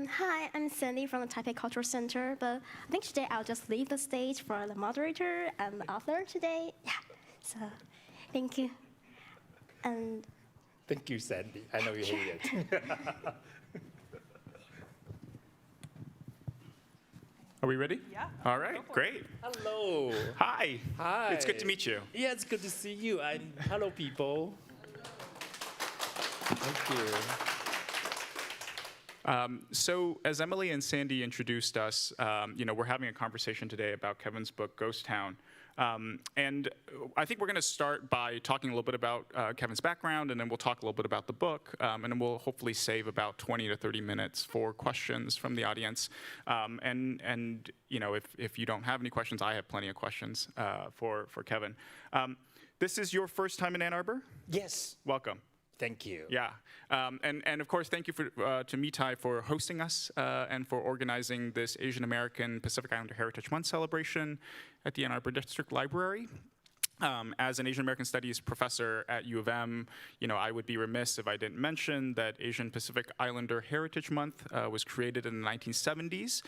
Hi, I'm Sandy from the Taipei Cultural Center, but I think today I'll just leave the stage for the moderator and the author today. Yeah, so thank you. And thank you, Sandy. I know you hate it. Are we ready? Yeah. All right, great. Hello. Hi. Hi. It's good to meet you. Yeah, it's good to see you. And hello, people. Thank you. So as Emily and Sandy introduced us, we're having a conversation today about Kevin's book, Ghost Town. And I think we're going to start by talking a little bit about Kevin's background, and then we'll talk a little bit about the book, and then we'll hopefully save about 20 to 30 minutes for questions from the audience. If you don't have any questions, I have plenty of questions for Kevin. This is your first time in Ann Arbor? Yes. Welcome. Thank you. Yeah, and of course, thank you to Mitai for hosting us and for organizing this Asian American Pacific Islander Heritage Month celebration at the Ann Arbor District Library. As an Asian American Studies professor at U of M, I would be remiss if I didn't mention that Asian Pacific Islander Heritage Month was created in the 1970s.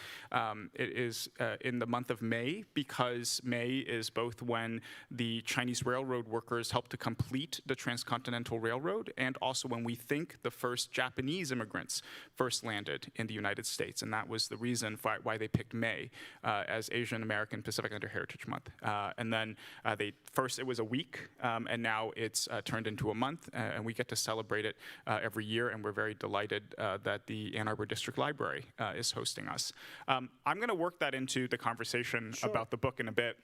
It is in the month of May because May is both when the Chinese railroad workers helped to complete the Transcontinental Railroad and also when we think the first Japanese immigrants first landed in the United States. And that was the reason why they picked May as Asian American Pacific Islander Heritage Month. And then first it was a week, and now it's turned into a month, and we get to celebrate it every year, and we're very delighted that the Ann Arbor District Library is hosting us. I'm going to work that into the conversation about the book in a bit.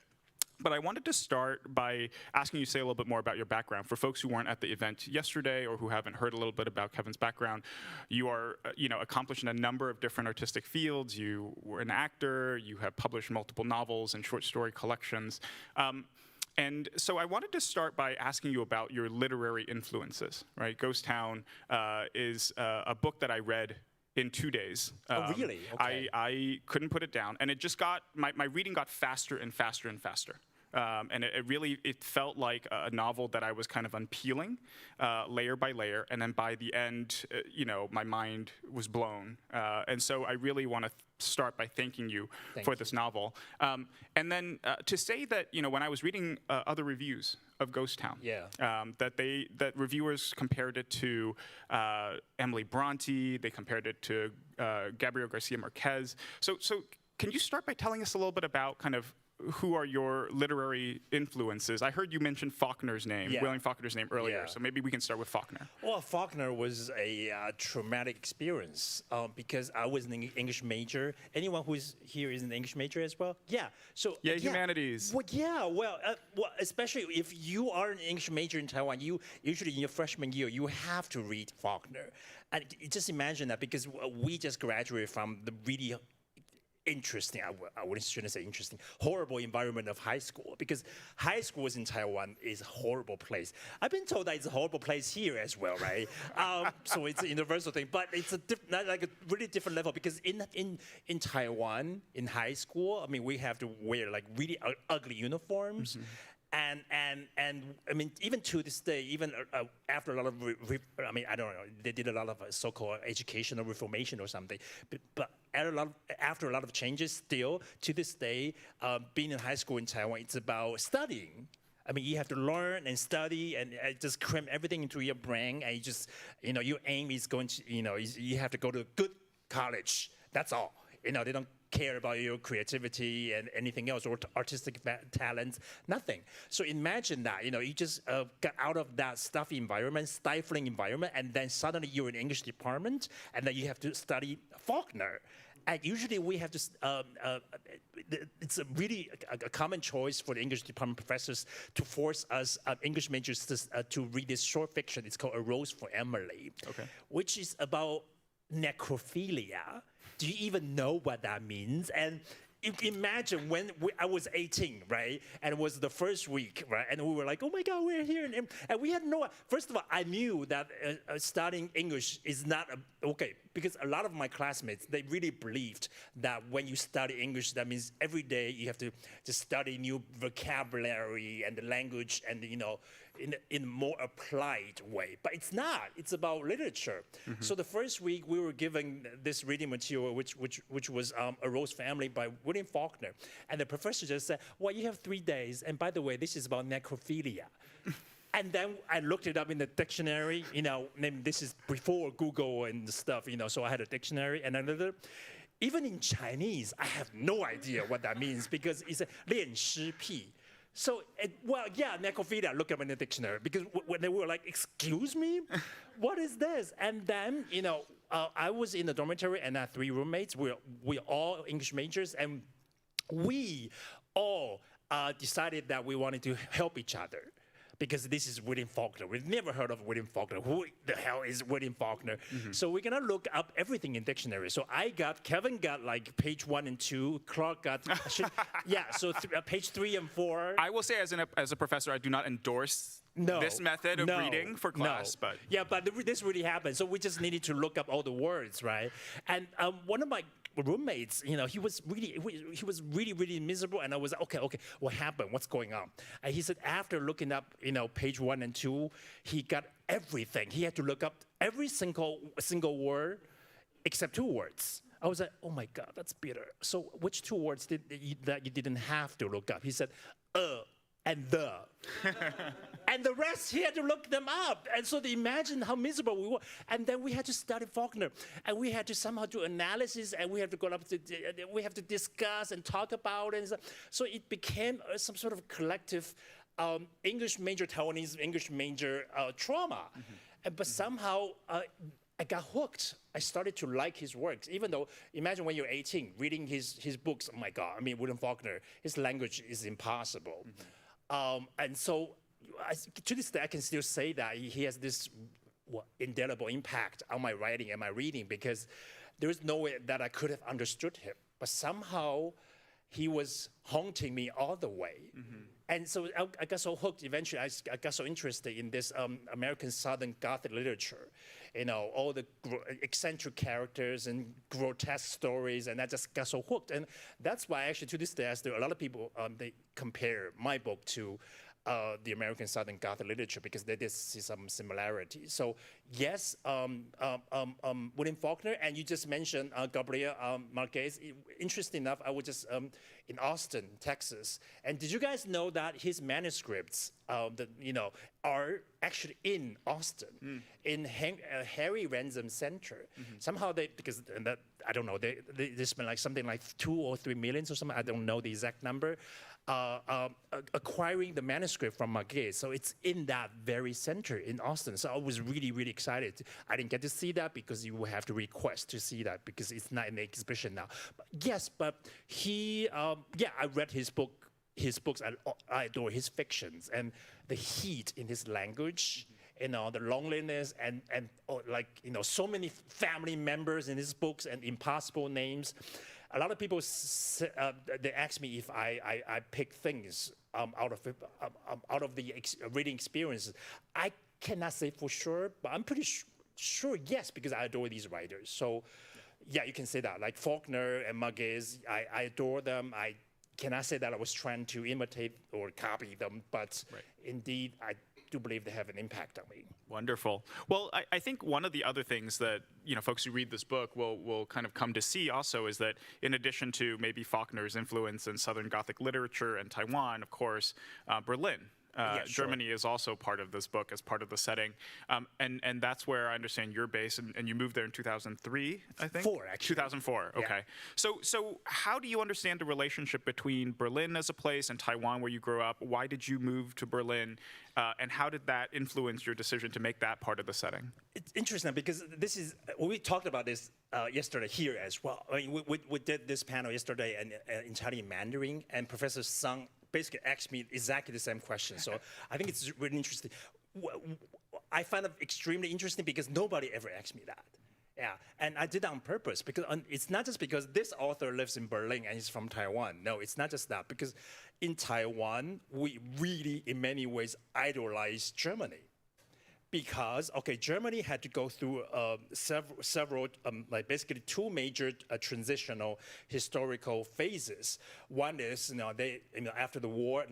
But I wanted to start by asking you to say a little bit more about your background. For folks who weren't at the event yesterday or who haven't heard a little bit about Kevin's background, you are accomplished in a number of different artistic fields. You were an actor. You have published multiple novels and short story collections. And so I wanted to start by asking you about your literary influences, right? Ghost Town is a book that I read in 2 days. Oh, really? Okay. I couldn't put it down. And it just my reading got faster and faster and faster. And it felt like a novel that I was kind of unpeeling layer by layer. And then by the end, my mind was blown. And so I really want to start by thanking you for this novel. And then to say that, when I was reading other reviews of Ghost Town, that reviewers compared it to Emily Bronte, they compared it to Gabriel Garcia Marquez. So can you start by telling us a little bit about kind of who are your literary influences? I heard you mention Faulkner's name, William Faulkner's name earlier, so maybe we can start with Faulkner. Well, Faulkner was a traumatic experience because I was an English major. Anyone who's here is an English major as well? Yeah. So humanities. Well, especially if you are an English major in Taiwan, you usually in your freshman year, you have to read Faulkner. And just imagine that because we just graduated from the really interesting, I shouldn't say interesting, horrible environment of high school, because high schools in Taiwan is a horrible place. I've been told that it's a horrible place here as well, right? So it's a universal thing, but it's like a really different level, because in Taiwan, in high school, I mean, we have to wear like really ugly uniforms. Mm-hmm. And I mean, even to this day, even after a lot of, I don't know, they did a lot of so-called educational reformation or something, but after a lot of changes, still to this day, being in high school in Taiwan, it's about studying. I mean, you have to learn and study and just cram everything into your brain, and you just, your aim is going to, you have to go to a good college. That's all. They don't care about your creativity and anything else or artistic talents, nothing. So imagine that, you just got out of that stuffy environment, stifling environment, and then suddenly you're in English department, and then you have to study Faulkner. And usually we have to, it's a really a common choice for the English department professors to force us English majors to read this short fiction. It's called A Rose for Emily, which is about necrophilia. Do you even know what that means? And imagine when I was 18, right? And it was the first week, right? And we were like, oh my God, we're here. And we had first of all, I knew that studying English is not, because a lot of my classmates, they really believed that when you study English, that means every day you have to just study new vocabulary and the language and, you know, in a more applied way. But it's not. It's about literature. So the first week we were given this reading material, which was A Rose Family by William Faulkner. And the professor just said, well, you have 3 days. And by the way, this is about necrophilia. And then I looked it up in the dictionary, you know, and this is before Google and stuff, you know, so I had a dictionary and another. Even in Chinese, I have no idea what that means because it's a 恋尸癖. So, well, yeah, necrophilia, look up in the dictionary because when they were like, excuse me, what is this? And then, you know, I was in the dormitory and I had 3 roommates. We're all English majors and we all decided that we wanted to help each other. Because this is William Faulkner. We've never heard of William Faulkner. Who the hell is William Faulkner? So we're gonna look up everything in dictionary. So Kevin got like page 1 and 2. Clark got, so page 3 and 4. I will say as a professor, I do not endorse this method of reading for class. But yeah, but this really happened. So we just needed to look up all the words, right? And one of my roommates, you know, he was really miserable, and I was like, okay, what happened? What's going on? And he said after looking up, you know, page 1 and 2, he got everything. He had to look up every single word except 2 words. I was like, oh my God, that's bitter. So which 2 words that you didn't have to look up? He said, and the. And the rest, he had to look them up. And so imagine how miserable we were. And then we had to study Faulkner. And we had to somehow do analysis, and we have to go up to, we have to discuss and talk about it. And stuff. So it became some sort of collective English major, Taiwanese English major trauma. But somehow, I got hooked. I started to like his works, even though, imagine when you're 18, reading his books, oh my God, I mean, William Faulkner, his language is impossible. And so, to this day, I can still say that he has this indelible impact on my writing and my reading because there is no way that I could have understood him. But somehow, he was haunting me all the way. And so I got so hooked, eventually I got so interested in this American Southern Gothic literature. You know, all the eccentric characters and grotesque stories, and I just got so hooked. And that's why actually to this day, a lot of people, they compare my book to the American Southern Gothic literature because they did see some similarities. So yes, William Faulkner, and you just mentioned Gabriel Marquez. Interesting enough, I was just in Austin, Texas, and did you guys know that his manuscripts, are actually in Austin, in Harry Ransom Center? Somehow I don't know, they spent like something like 2 or 3 million or something. I don't know the exact number. Acquiring the manuscript from Marquez. So it's in that very center in Austin. So I was really, really excited. I didn't get to see that because you will have to request to see that because it's not in the exhibition now. But yes, but I read his books. I adore his fictions and the heat in his language. You know, the loneliness and so many family members in his books and impossible names. A lot of people they ask me if I pick things out of the reading experiences. I cannot say for sure, but I'm pretty sure yes, because I adore these writers. So yeah, you can say that. Like Faulkner and Marquez, I adore them. I cannot say that I was trying to imitate or copy them, but indeed I do believe they have an impact on me. Wonderful. Well, I think one of the other things that folks who read this book will kind of come to see also is that in addition to maybe Faulkner's influence in Southern Gothic literature and Taiwan, of course, Berlin. Germany is also part of this book as part of the setting. And that's where I understand you're based, and you moved there in 2003, I think? 4, actually. 2004, okay. Yeah. So how do you understand the relationship between Berlin as a place and Taiwan where you grew up? Why did you move to Berlin? And how did that influence your decision to make that part of the setting? It's interesting because we talked about this yesterday here as well. I mean, we did this panel yesterday in Chinese Mandarin, and Professor Sung basically asked me exactly the same question. So I think it's really interesting. I find it extremely interesting because nobody ever asked me that. Yeah, and I did that on purpose because it's not just because this author lives in Berlin and he's from Taiwan. No, it's not just that, because in Taiwan, we really, in many ways, idolize Germany. because Germany had to go through several like basically two major transitional historical phases. One is they after the war,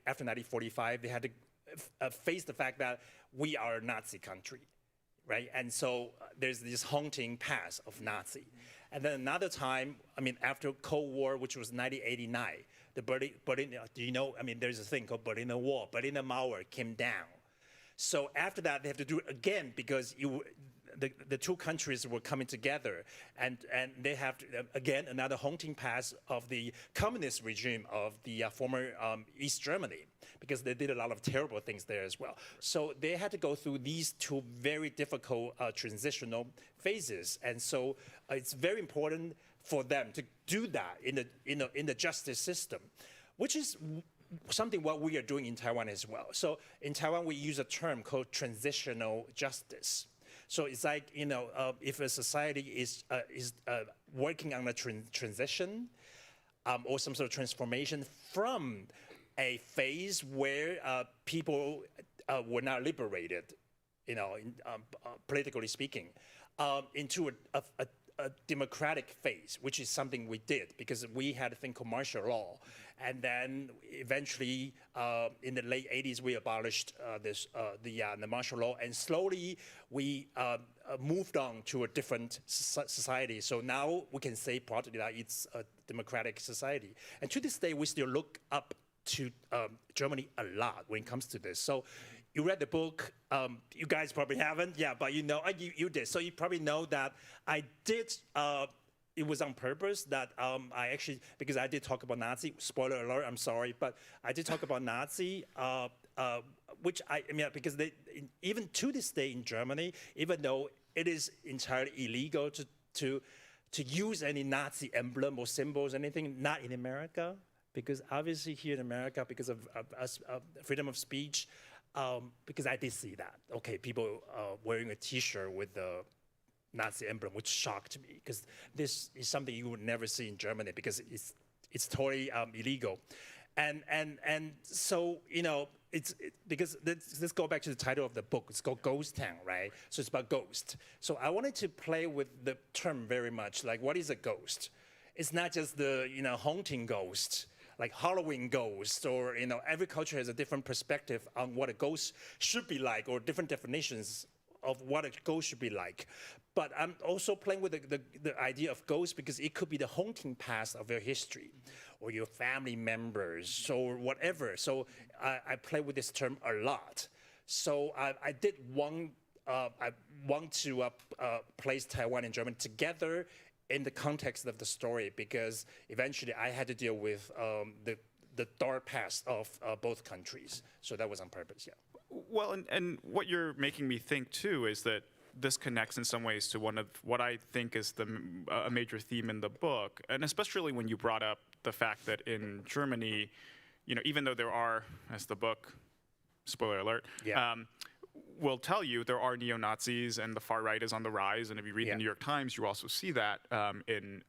after 1945, they had to face the fact that we are a Nazi country, right? And so there's this haunting past of Nazi. And then another time, after Cold War, which was 1989, the Berlin, there's a thing called Berlin Wall. Berlin Mauer came down. So after that, they have to do it again because the two countries were coming together, and they have to, again, another haunting past of the communist regime of the former East Germany, because they did a lot of terrible things there as well. So they had to go through these two very difficult transitional phases, and so it's very important for them to do that in the justice system, which is something what we are doing in Taiwan as well. So in Taiwan, we use a term called transitional justice. So it's like, if a society is working on a transition or some sort of transformation from a phase where people were not liberated, politically speaking, into a democratic phase, which is something we did because we had a thing called martial law. And then eventually, in the late 80s, we abolished the martial law, and slowly we moved on to a different society. So now we can say partly that it's a democratic society. And to this day, we still look up to Germany a lot when it comes to this. So you read the book, you guys probably haven't, yeah, but you did. So you probably know that I did, it was on purpose that I actually, because I did talk about Nazi, spoiler alert, I'm sorry, but I did talk about Nazi, which because even to this day in Germany, even though it is entirely illegal to use any Nazi emblem or symbols, anything, not in America, because obviously here in America, because of freedom of speech, because I did see that. Okay, people wearing a T-shirt with the Nazi emblem, which shocked me, because this is something you would never see in Germany because it's totally illegal, and so because let's go back to the title of the book. It's called Ghost Town, right? So it's about ghost. So I wanted to play with the term very much. Like, what is a ghost? It's not just the haunting ghost, like Halloween ghost, or every culture has a different perspective on what a ghost should be like, or different definitions of what a ghost should be like. But I'm also playing with the idea of ghost because it could be the haunting past of your history, or your family members, or whatever. So I play with this term a lot. So I want to place Taiwan and Germany together in the context of the story, because eventually I had to deal with the dark past of both countries. So that was on purpose, yeah. Well, and what you're making me think too is that this connects in some ways to one of what I think is a major theme in the book, and especially when you brought up the fact that in Germany, even though there are, as the book, spoiler alert, yeah. Will tell you there are neo-Nazis and the far right is on the rise, and if you read the New York Times, you also see that in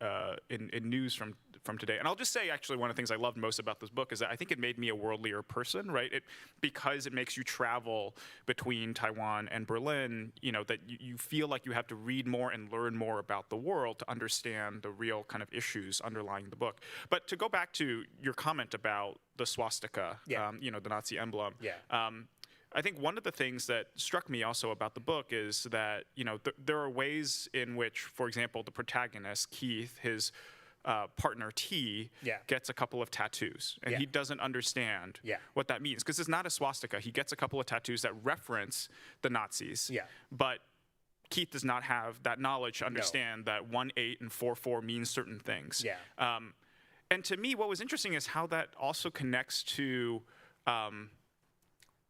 news from today. And I'll just say, actually, one of the things I loved most about this book is that I think it made me a worldlier person, right? Because it makes you travel between Taiwan and Berlin, that you feel like you have to read more and learn more about the world to understand the real kind of issues underlying the book. But to go back to your comment about the swastika, the Nazi emblem, I think one of the things that struck me also about the book is that, there are ways in which, for example, the protagonist, Keith, his partner T, gets a couple of tattoos, and he doesn't understand what that means, because it's not a swastika. He gets a couple of tattoos that reference the Nazis, but Keith does not have that knowledge to understand that 1-8 and 4-4 mean certain things. And to me, what was interesting is how that also connects to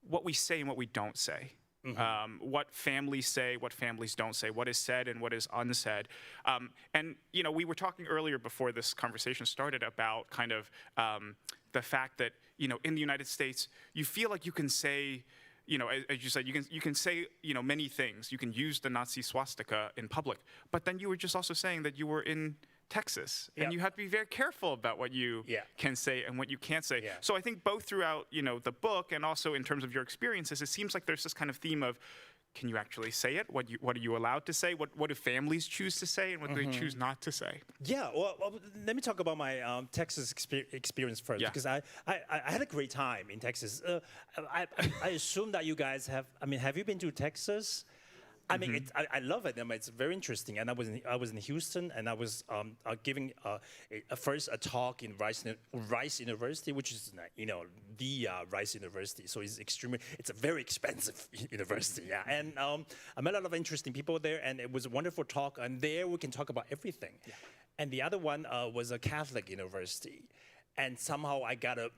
what we say and what we don't say. What families say, what families don't say, what is said and what is unsaid. And we were talking earlier before this conversation started about kind of the fact that, in the United States, you feel like you can say, as you said, you can say, many things. You can use the Nazi swastika in public, but then you were just also saying that you were in Texas, and you have to be very careful about what you can say and what you can't say. So I think both throughout, the book and also in terms of your experiences, it seems like there's this kind of theme of can you actually say it? What are you allowed to say? What do families choose to say, and what do they choose not to say? Yeah, well, let me talk about my Texas experience first, Yeah. because I had a great time in Texas. I assume that you guys have. I mean, have you been to Texas? I mean, I love it. I mean, it's very interesting. And I was in Houston, and I was giving first a talk in Rice University, which is the Rice University. So it's a very expensive university. Yeah, and I met a lot of interesting people there, and it was a wonderful talk. And there we can talk about everything. Yeah. And the other one was a Catholic university, and somehow I got a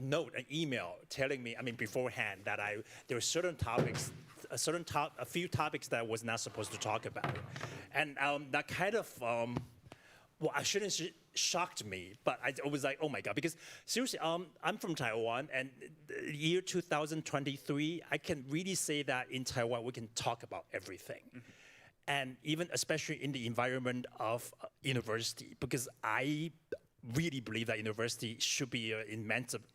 note, an email telling me, I mean, beforehand that there were certain topics. A few topics that I was not supposed to talk about, and that kind of, I shouldn't shocked me, but I was like, oh my god, because seriously, I'm from Taiwan, and the year 2023, I can really say that in Taiwan we can talk about everything, and even especially in the environment of university, because I really believe that university should be an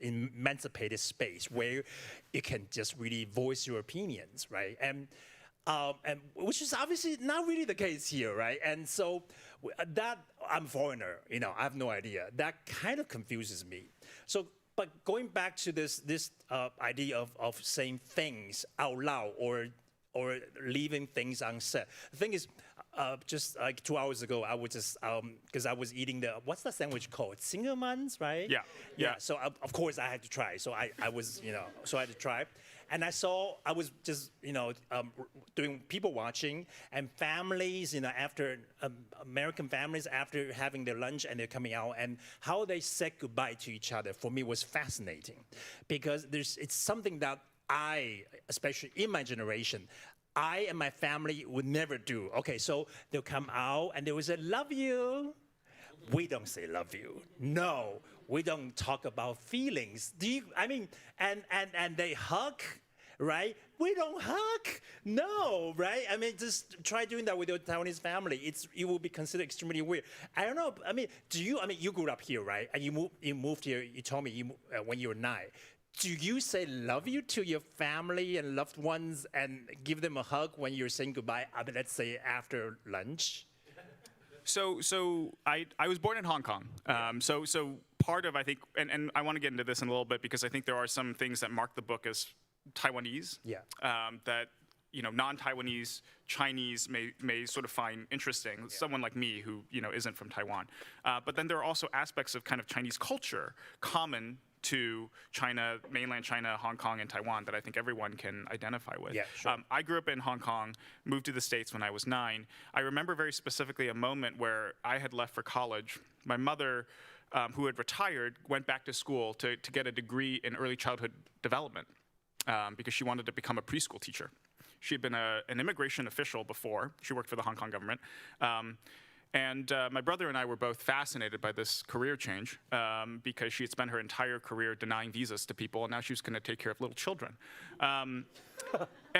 emancipated space where you can just really voice your opinions, right? And which is obviously not really the case here, right? And so that, I'm a foreigner, I have no idea. That kind of confuses me. So, but going back to this idea of saying things out loud or leaving things unsaid. The thing is, just like 2 hours ago, I was just, because I was eating what's the sandwich called? Singermans, right? Yeah. So of course I had to try. So I was, so I had to try. And I was just, doing people watching and families, after, American families after having their lunch and they're coming out, and how they said goodbye to each other for me was fascinating, because it's something that especially in my generation, I and my family would never do. Okay, so they'll come out and they will say, love you. We don't say love you. No, we don't talk about feelings. And they hug, right? We don't hug. No, right? I mean, just try doing that with your Taiwanese family. It will be considered extremely weird. I don't know. I mean, you grew up here, right? And you moved here. You told me when you were 9. Do you say love you to your family and loved ones and give them a hug when you're saying goodbye, let's say after lunch? So I was born in Hong Kong. So part of, I think, and I want to get into this in a little bit, because I think there are some things that mark the book as Taiwanese. Yeah. That non-Taiwanese Chinese may sort of find interesting. Yeah. Someone like me who isn't from Taiwan. But then there are also aspects of kind of Chinese culture common to China, mainland China, Hong Kong, and Taiwan that I think everyone can identify with. Yeah, sure. I grew up in Hong Kong, moved to the States when I was 9. I remember very specifically a moment where I had left for college. My mother, who had retired, went back to school to get a degree in early childhood development because she wanted to become a preschool teacher. She had been an immigration official before. She worked for the Hong Kong government. And my brother and I were both fascinated by this career change because she had spent her entire career denying visas to people, and now she was going to take care of little children. And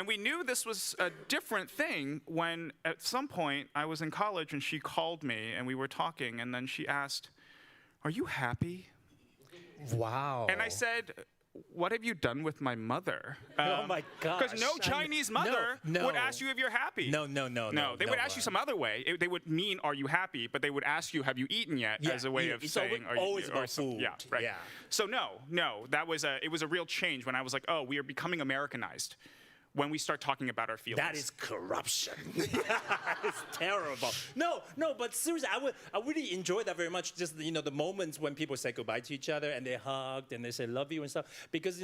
we knew this was a different thing when at some point I was in college and she called me and we were talking, and then she asked, "Are you happy?" Wow. And I said, "What have you done with my mother?" Oh my gosh. Because no Chinese mother would ask you if you're happy. No. They would ask you some other way. They would mean, "Are you happy?" But they would ask you, "Have you eaten yet?" As a way of saying, "Are you?" Always about food. Yeah, right. Yeah. So no, it was a real change when I was like, "Oh, we are becoming Americanized." When we start talking about our feelings. That is corruption. It's terrible. No, but seriously, I really enjoy that very much. Just the moments when people say goodbye to each other and they hugged and they say love you and stuff. Because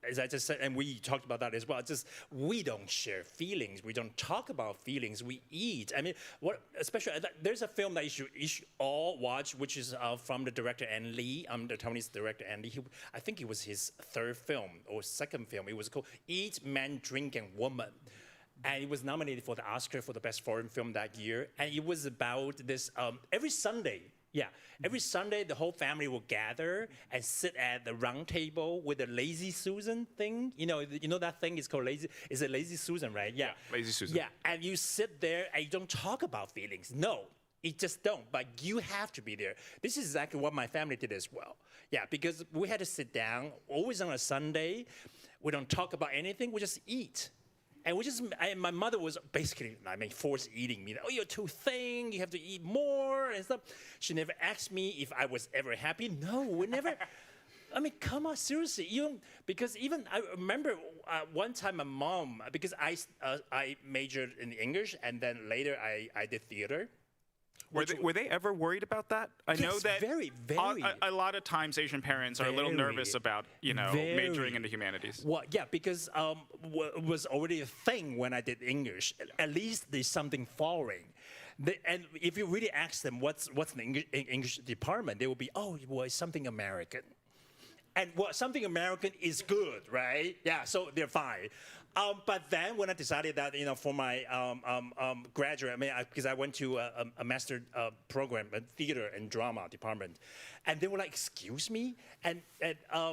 as I just said, and we talked about that as well. Just we don't share feelings. We don't talk about feelings. We eat. I mean, especially there's a film that you should all watch, which is from the director An Lee. The Taiwanese director An Lee. I think it was his 3rd film or 2nd film. It was called Eat, Man, Drink, and Woman. And it was nominated for the Oscar for the best foreign film that year. And it was about this every Sunday. Yeah, every Sunday the whole family will gather and sit at the round table with a Lazy Susan thing. You know that thing is called Lazy. Is it Lazy Susan, right? Yeah. Lazy Susan. Yeah, and you sit there and you don't talk about feelings. No, you just don't. But you have to be there. This is exactly what my family did as well. Yeah, because we had to sit down always on a Sunday. We don't talk about anything. We just eat. And my mother was basically, force eating me. Oh, you're too thin. You have to eat more and stuff. She never asked me if I was ever happy. No, we never. Come on, seriously. Because I remember one time my mom, because I majored in English and then later I did theater. Were they ever worried about that? I know that very. A lot of times Asian parents are a little nervous about, majoring into humanities. Well, yeah, because it was already a thing when I did English. At least there's something foreign. And if you really ask them what's the English department, they will be, it's something American. And something American is good, right? Yeah, so they're fine. But then when I decided that, for my graduate, because I went to a master program, a theater and drama department, and they were like, excuse me? And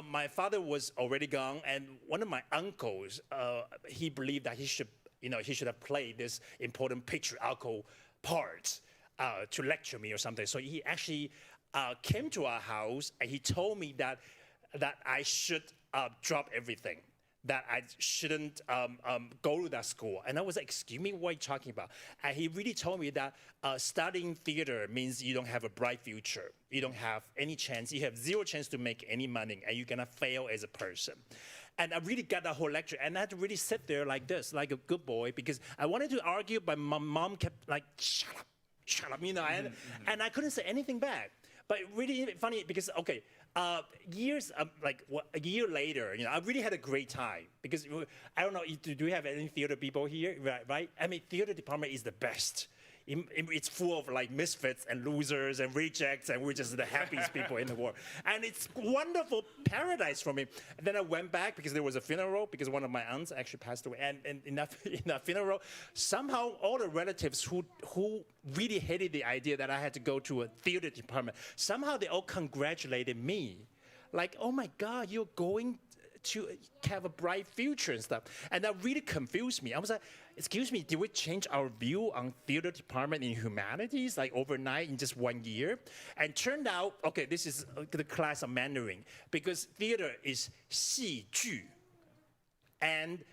my father was already gone, and one of my uncles, he believed that he should have played this important patriarchal part to lecture me or something. So he actually came to our house, and he told me that I should drop everything, that I shouldn't go to that school. And I was like, excuse me, what are you talking about? And he really told me that studying theater means you don't have a bright future. You don't have any chance. You have zero chance to make any money, and you're going to fail as a person. And I really got that whole lecture, and I had to really sit there like this, like a good boy, because I wanted to argue, but my mom kept like, shut up, and I couldn't say anything back. But really funny because, a year later, I really had a great time because I don't know, do we have any theater people here, right? Theater department is the best. It's full of like misfits and losers and rejects, and we're just the happiest people in the world. And it's wonderful paradise for me. And then I went back because there was a funeral because one of my aunts actually passed away. And in that funeral, somehow all the relatives who really hated the idea that I had to go to a theater department, somehow they all congratulated me. Like, oh my God, you're going to have a bright future and stuff. And that really confused me. I was like, excuse me, did we change our view on theater department in humanities like overnight in just 1 year? And turned out, this is the class of Mandarin, because theater is 戏剧, and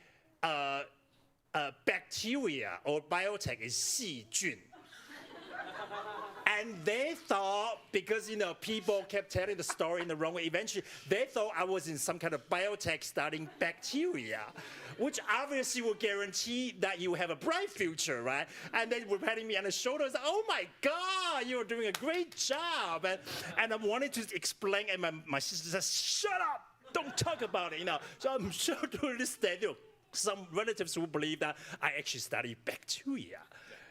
bacteria or biotech is 细菌. And they thought, because people kept telling the story in the wrong way, eventually they thought I was in some kind of biotech studying bacteria, which obviously will guarantee that you have a bright future, right? And they were patting me on the shoulder and said, oh my God, you're doing a great job. And I wanted to explain, and my sister says, shut up, don't talk about it, So I'm sure to this day, some relatives who believe that I actually study bacteria.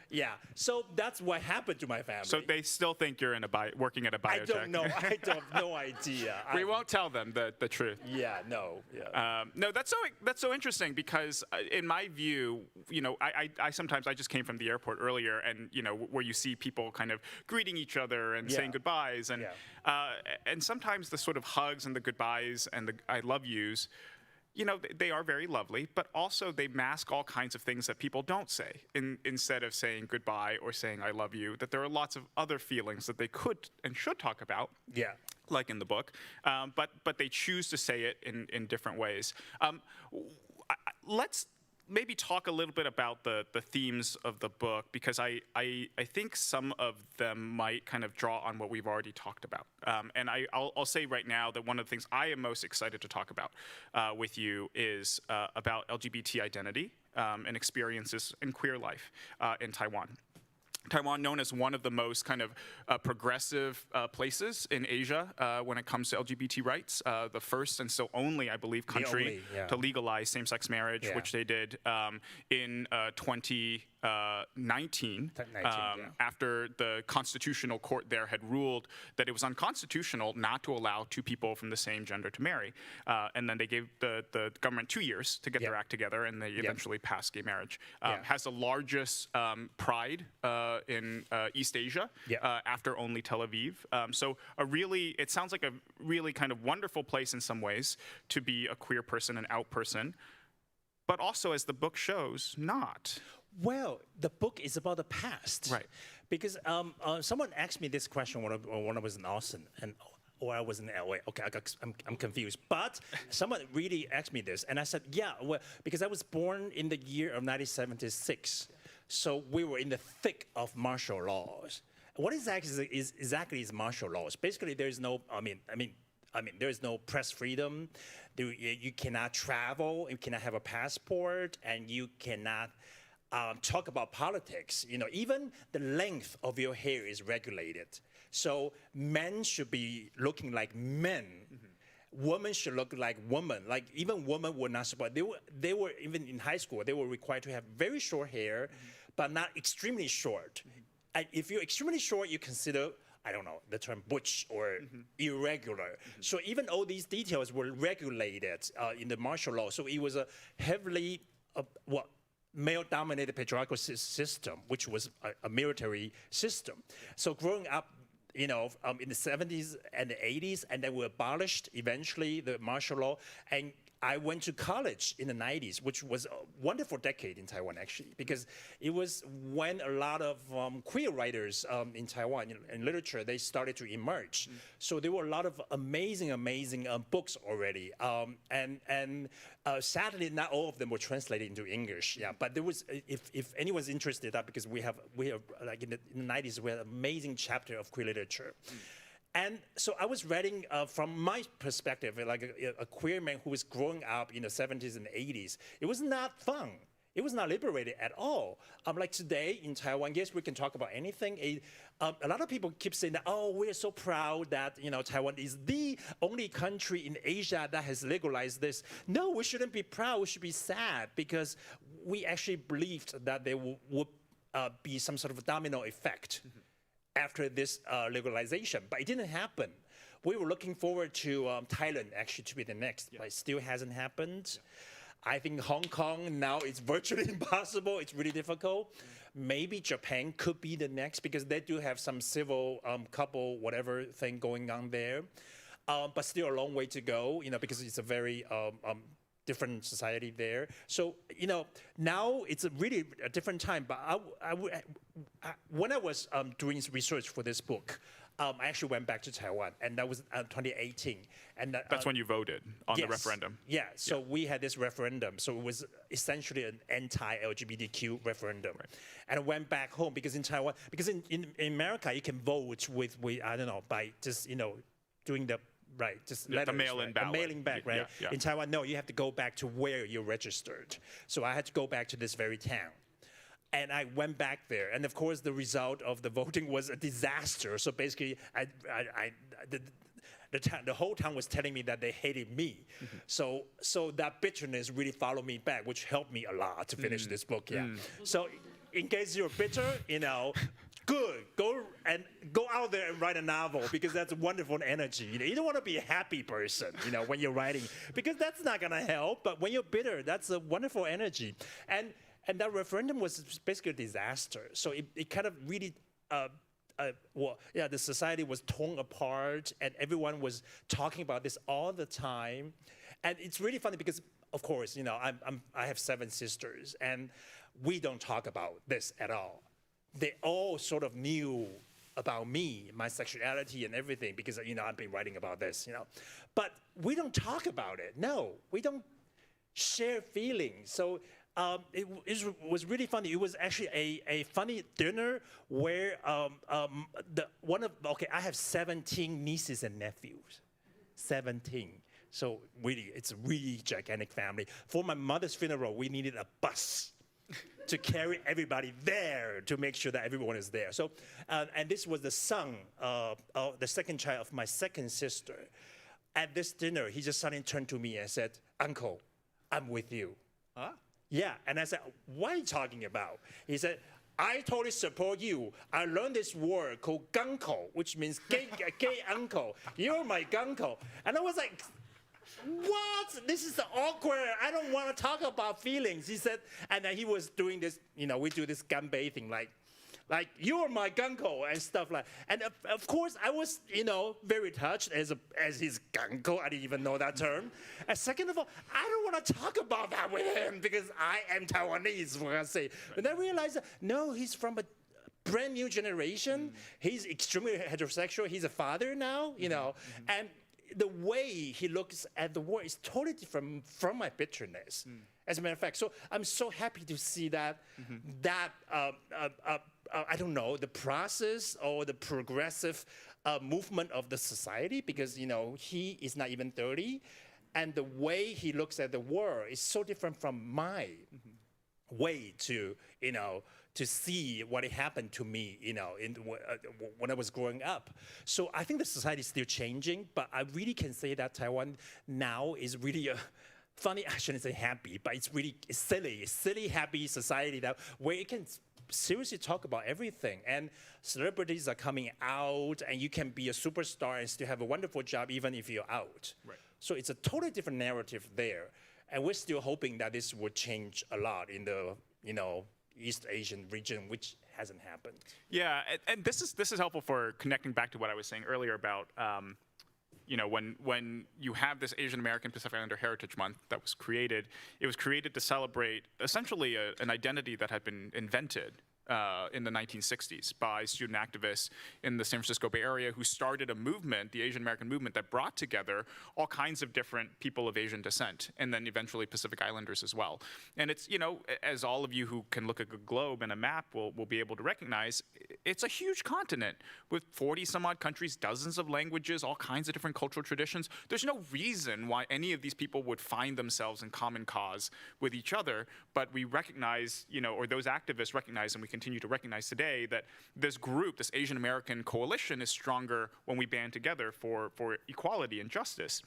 Yeah, so that's what happened to my family. So they still think you're working at a biotech. I don't know. I have no idea. We won't tell them the truth. Yeah, no. Yeah. No, that's so interesting because in my view, I sometimes I just came from the airport earlier, and where you see people kind of greeting each other and saying goodbyes, and sometimes the sort of hugs and the goodbyes and the I love yous. They are very lovely, but also they mask all kinds of things that people don't say. Instead of saying goodbye or saying I love you, that there are lots of other feelings that they could and should talk about. Yeah. Like in the book, but they choose to say it in different ways. Let's maybe talk a little bit about the themes of the book, because I think some of them might kind of draw on what we've already talked about. And I'll say right now that one of the things I am most excited to talk about with you is about LGBT identity and experiences in queer life in Taiwan. Taiwan, known as one of the most kind of progressive places in Asia when it comes to LGBT rights, the first and still only, I believe, country to legalize same-sex marriage, which they did in 2019, after the Constitutional Court there had ruled that it was unconstitutional not to allow two people from the same gender to marry. And then they gave the government 2 years to get their act together, and they eventually passed gay marriage. Has the largest pride in East Asia after only Tel Aviv. So it sounds like a really kind of wonderful place in some ways to be a queer person, an out person, but also, as the book shows, not. Well, the book is about the past. Right. Because someone asked me this question when I was in Austin, and or I was in LA. Okay, I'm confused. But someone really asked me this, and I said, yeah, well, because I was born in the year of 1976. So we were in the thick of martial laws. What exactly is martial laws? Basically, there is no, there is no press freedom. You cannot travel. You cannot have a passport, and you cannot talk about politics. Even the length of your hair is regulated. So men should be looking like men. Women should look like women. Like even women were not supposed. They were even in high school. They were required to have very short hair, but not extremely short. And if you're extremely short, you consider, I don't know, the term butch or irregular. So even all these details were regulated in the martial law. So it was a heavily male-dominated patriarchal system, which was a military system. So growing up, in the 70s and the 80s, and then we abolished eventually the martial law. And I went to college in the 90s, which was a wonderful decade in Taiwan, actually, because it was when a lot of queer writers in Taiwan, in literature, they started to emerge. So there were a lot of amazing books already. And sadly, not all of them were translated into English. Yeah, but there was, if anyone's interested, because we have like in the 90s, we had an amazing chapter of queer literature. And so I was writing from my perspective, like a queer man who was growing up in the 70s and 80s. It was not fun. It was not liberated at all. Like today in Taiwan, yes, we can talk about anything. A lot of people keep saying that, oh, we're so proud that Taiwan is the only country in Asia that has legalized this. No, we shouldn't be proud. We should be sad because we actually believed that there would be some sort of a domino effect after this legalization, but it didn't happen. We were looking forward to Thailand actually to be the next, but it still hasn't happened. I think Hong Kong now is virtually impossible. It's really difficult. Maybe Japan could be the next because they do have some civil couple whatever thing going on there, but still a long way to go. Because it's a very different society there. So, now it's a really a different time. But when I was doing research for this book, I actually went back to Taiwan, and that was 2018. And that's when you voted on the referendum. Yeah, so we had this referendum. So it was essentially an anti-LGBTQ referendum. Right. And I went back home because in Taiwan, because in America, you can vote with I don't know, by just, doing the just letters, the mail-in ballot. The mailing back, right? Yeah. In Taiwan, no, you have to go back to where you're registered. So I had to go back to this very town. And I went back there. And of course, the result of the voting was a disaster. So basically, the whole town was telling me that they hated me. So that bitterness really followed me back, which helped me a lot to finish this book, So in case you're bitter, good. Go out there and write a novel because that's a wonderful energy. You don't want to be a happy person, when you're writing because that's not gonna help. But when you're bitter, that's a wonderful energy. And that referendum was basically a disaster. So it kind of really, the society was torn apart, and everyone was talking about this all the time. And it's really funny because, of course, I have 7 sisters, and we don't talk about this at all. They all sort of knew about me, my sexuality and everything, because, I've been writing about this, But we don't talk about it. No, we don't share feelings. So it was really funny. It was actually a funny dinner where I have 17 nieces and nephews. 17. So really, it's a really gigantic family. For my mother's funeral, we needed a bus to carry everybody there to make sure that everyone is there. So, and this was the son, the second child of my second sister. At this dinner, he just suddenly turned to me and said, "Uncle, I'm with you." Huh? Yeah, and I said, "What are you talking about?" He said, "I totally support you. I learned this word called gunko, which means gay uncle. You're my gunko." And I was like, what? This is awkward. I don't want to talk about feelings. He said, and then he was doing this, we do this ganbei thing, like you're my gunko and stuff like. And of course, I was, very touched as his gunko. I didn't even know that term. And second of all, I don't want to talk about that with him because I am Taiwanese, for God's sake. But then I realized that no, he's from a brand new generation. He's extremely heterosexual. He's a father now, you know, and the way he looks at the world is totally different from my bitterness. As a matter of fact, so I'm so happy to see that I don't know, the process or the progressive movement of the society, because you know he is not even 30, and the way he looks at the world is so different from my way to, you know, to see what happened to me, you know, when I was growing up. So I think the society is still changing, but I really can say that Taiwan now is really a funny, I shouldn't say happy, but it's really silly, happy society that where you can seriously talk about everything, and celebrities are coming out, and you can be a superstar and still have a wonderful job even if you're out. Right. So it's a totally different narrative there, and we're still hoping that this will change a lot in the, you know, East Asian region, which hasn't happened. Yeah, and this is helpful for connecting back to what I was saying earlier about you know, when you have this Asian American Pacific Islander Heritage Month that was created, it was created to celebrate essentially an identity that had been invented in the 1960s by student activists in the San Francisco Bay Area who started a movement, the Asian American movement, that brought together all kinds of different people of Asian descent, and then eventually Pacific Islanders as well. And it's, you know, as all of you who can look at a globe and a map will be able to recognize, it's a huge continent with 40 some odd countries, dozens of languages, all kinds of different cultural traditions. There's no reason why any of these people would find themselves in common cause with each other, but we recognize, you know, or those activists recognize, and we continue to recognize today, that this group, this Asian American coalition, is stronger when we band together for equality and justice.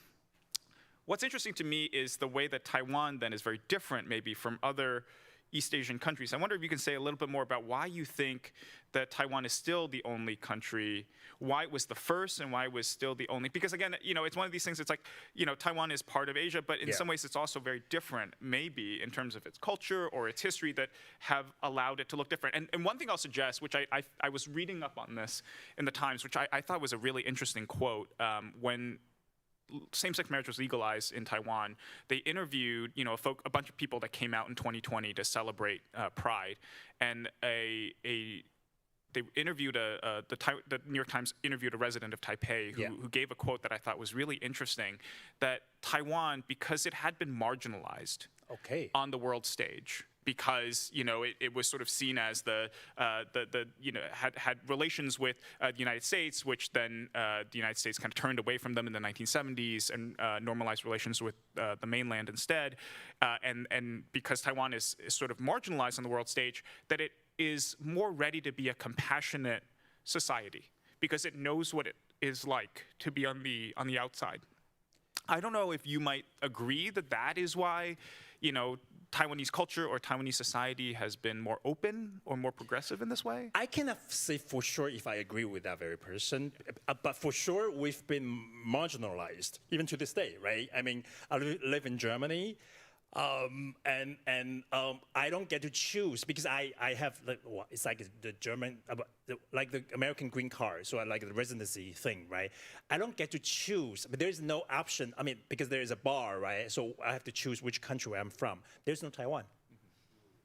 What's interesting to me is the way that Taiwan then is very different maybe from other East Asian countries. I wonder if you can say a little bit more about why you think that Taiwan is still the only country, why it was the first and why it was still the only, because again, you know, it's one of these things, it's like, you know, Taiwan is part of Asia, but in some ways it's also very different, maybe in terms of its culture or its history, that have allowed it to look different. And one thing I'll suggest, which I was reading up on this in the Times, which I thought was a really interesting quote, when same-sex marriage was legalized in Taiwan, they interviewed, you know, a bunch of people that came out in 2020 to celebrate Pride, and they interviewed the New York Times interviewed a resident of Taipei who gave a quote that I thought was really interesting, that Taiwan, because it had been marginalized on the world stage, because, you know, it was sort of seen as the you know, had relations with the United States, which then the United States kind of turned away from them in the 1970s and normalized relations with the mainland instead. And because Taiwan is sort of marginalized on the world stage, that it is more ready to be a compassionate society because it knows what it is like to be on the outside. I don't know if you might agree that that is why, you know, Taiwanese culture or Taiwanese society has been more open or more progressive in this way? I cannot say for sure if I agree with that very person, but for sure we've been marginalized, even to this day, right? I mean, I live in Germany, and I don't get to choose because I have, like, well, it's like the German, like the American green card, so I like the residency thing, right? I don't get to choose, but there's no option. I mean, because there is a bar, right? So I have to choose which country I'm from. There's no Taiwan.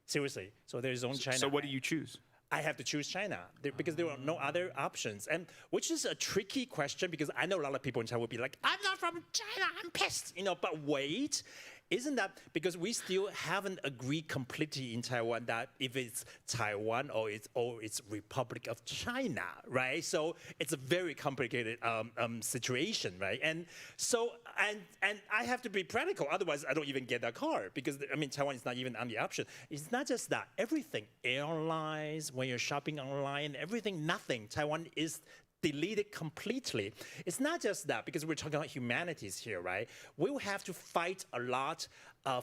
Seriously. So there's only China. So what do you choose? I have to choose China because there are no other options, and which is a tricky question because I know a lot of people in China will be like, "I'm not from China, I'm pissed," you know. But wait, isn't that because we still haven't agreed completely in Taiwan that if it's Taiwan or it's Republic of China, right? So it's a very complicated situation, right? And so and I have to be practical, otherwise I don't even get that card because I mean Taiwan is not even on the option. It's not just that, everything, airlines, when you're shopping online, everything, nothing. Taiwan is deleted completely. It's not just that, because we're talking about humanities here, right? We will have to fight a lot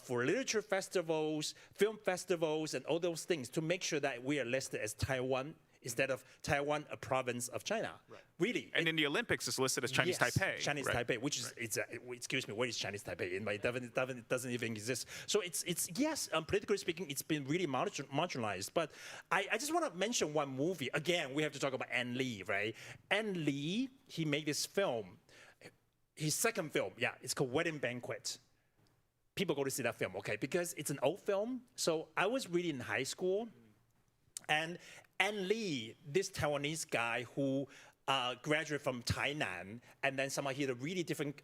for literature festivals, film festivals, and all those things to make sure that we are listed as Taiwan instead of Taiwan, a province of China. Right. Really. And in the Olympics, it's listed as Chinese Taipei. Chinese Taipei, which is, excuse me, what is Chinese Taipei? It doesn't even exist. So it's yes, politically speaking, it's been really marginalized. But I just want to mention one movie. Again, we have to talk about Ang Lee, right? Ang Lee, he made this film, his second film, it's called Wedding Banquet. People go to see that film, okay, because it's an old film. So I was really in high school, and An Lee, this Taiwanese guy who graduated from Tainan, and then somehow he had a really different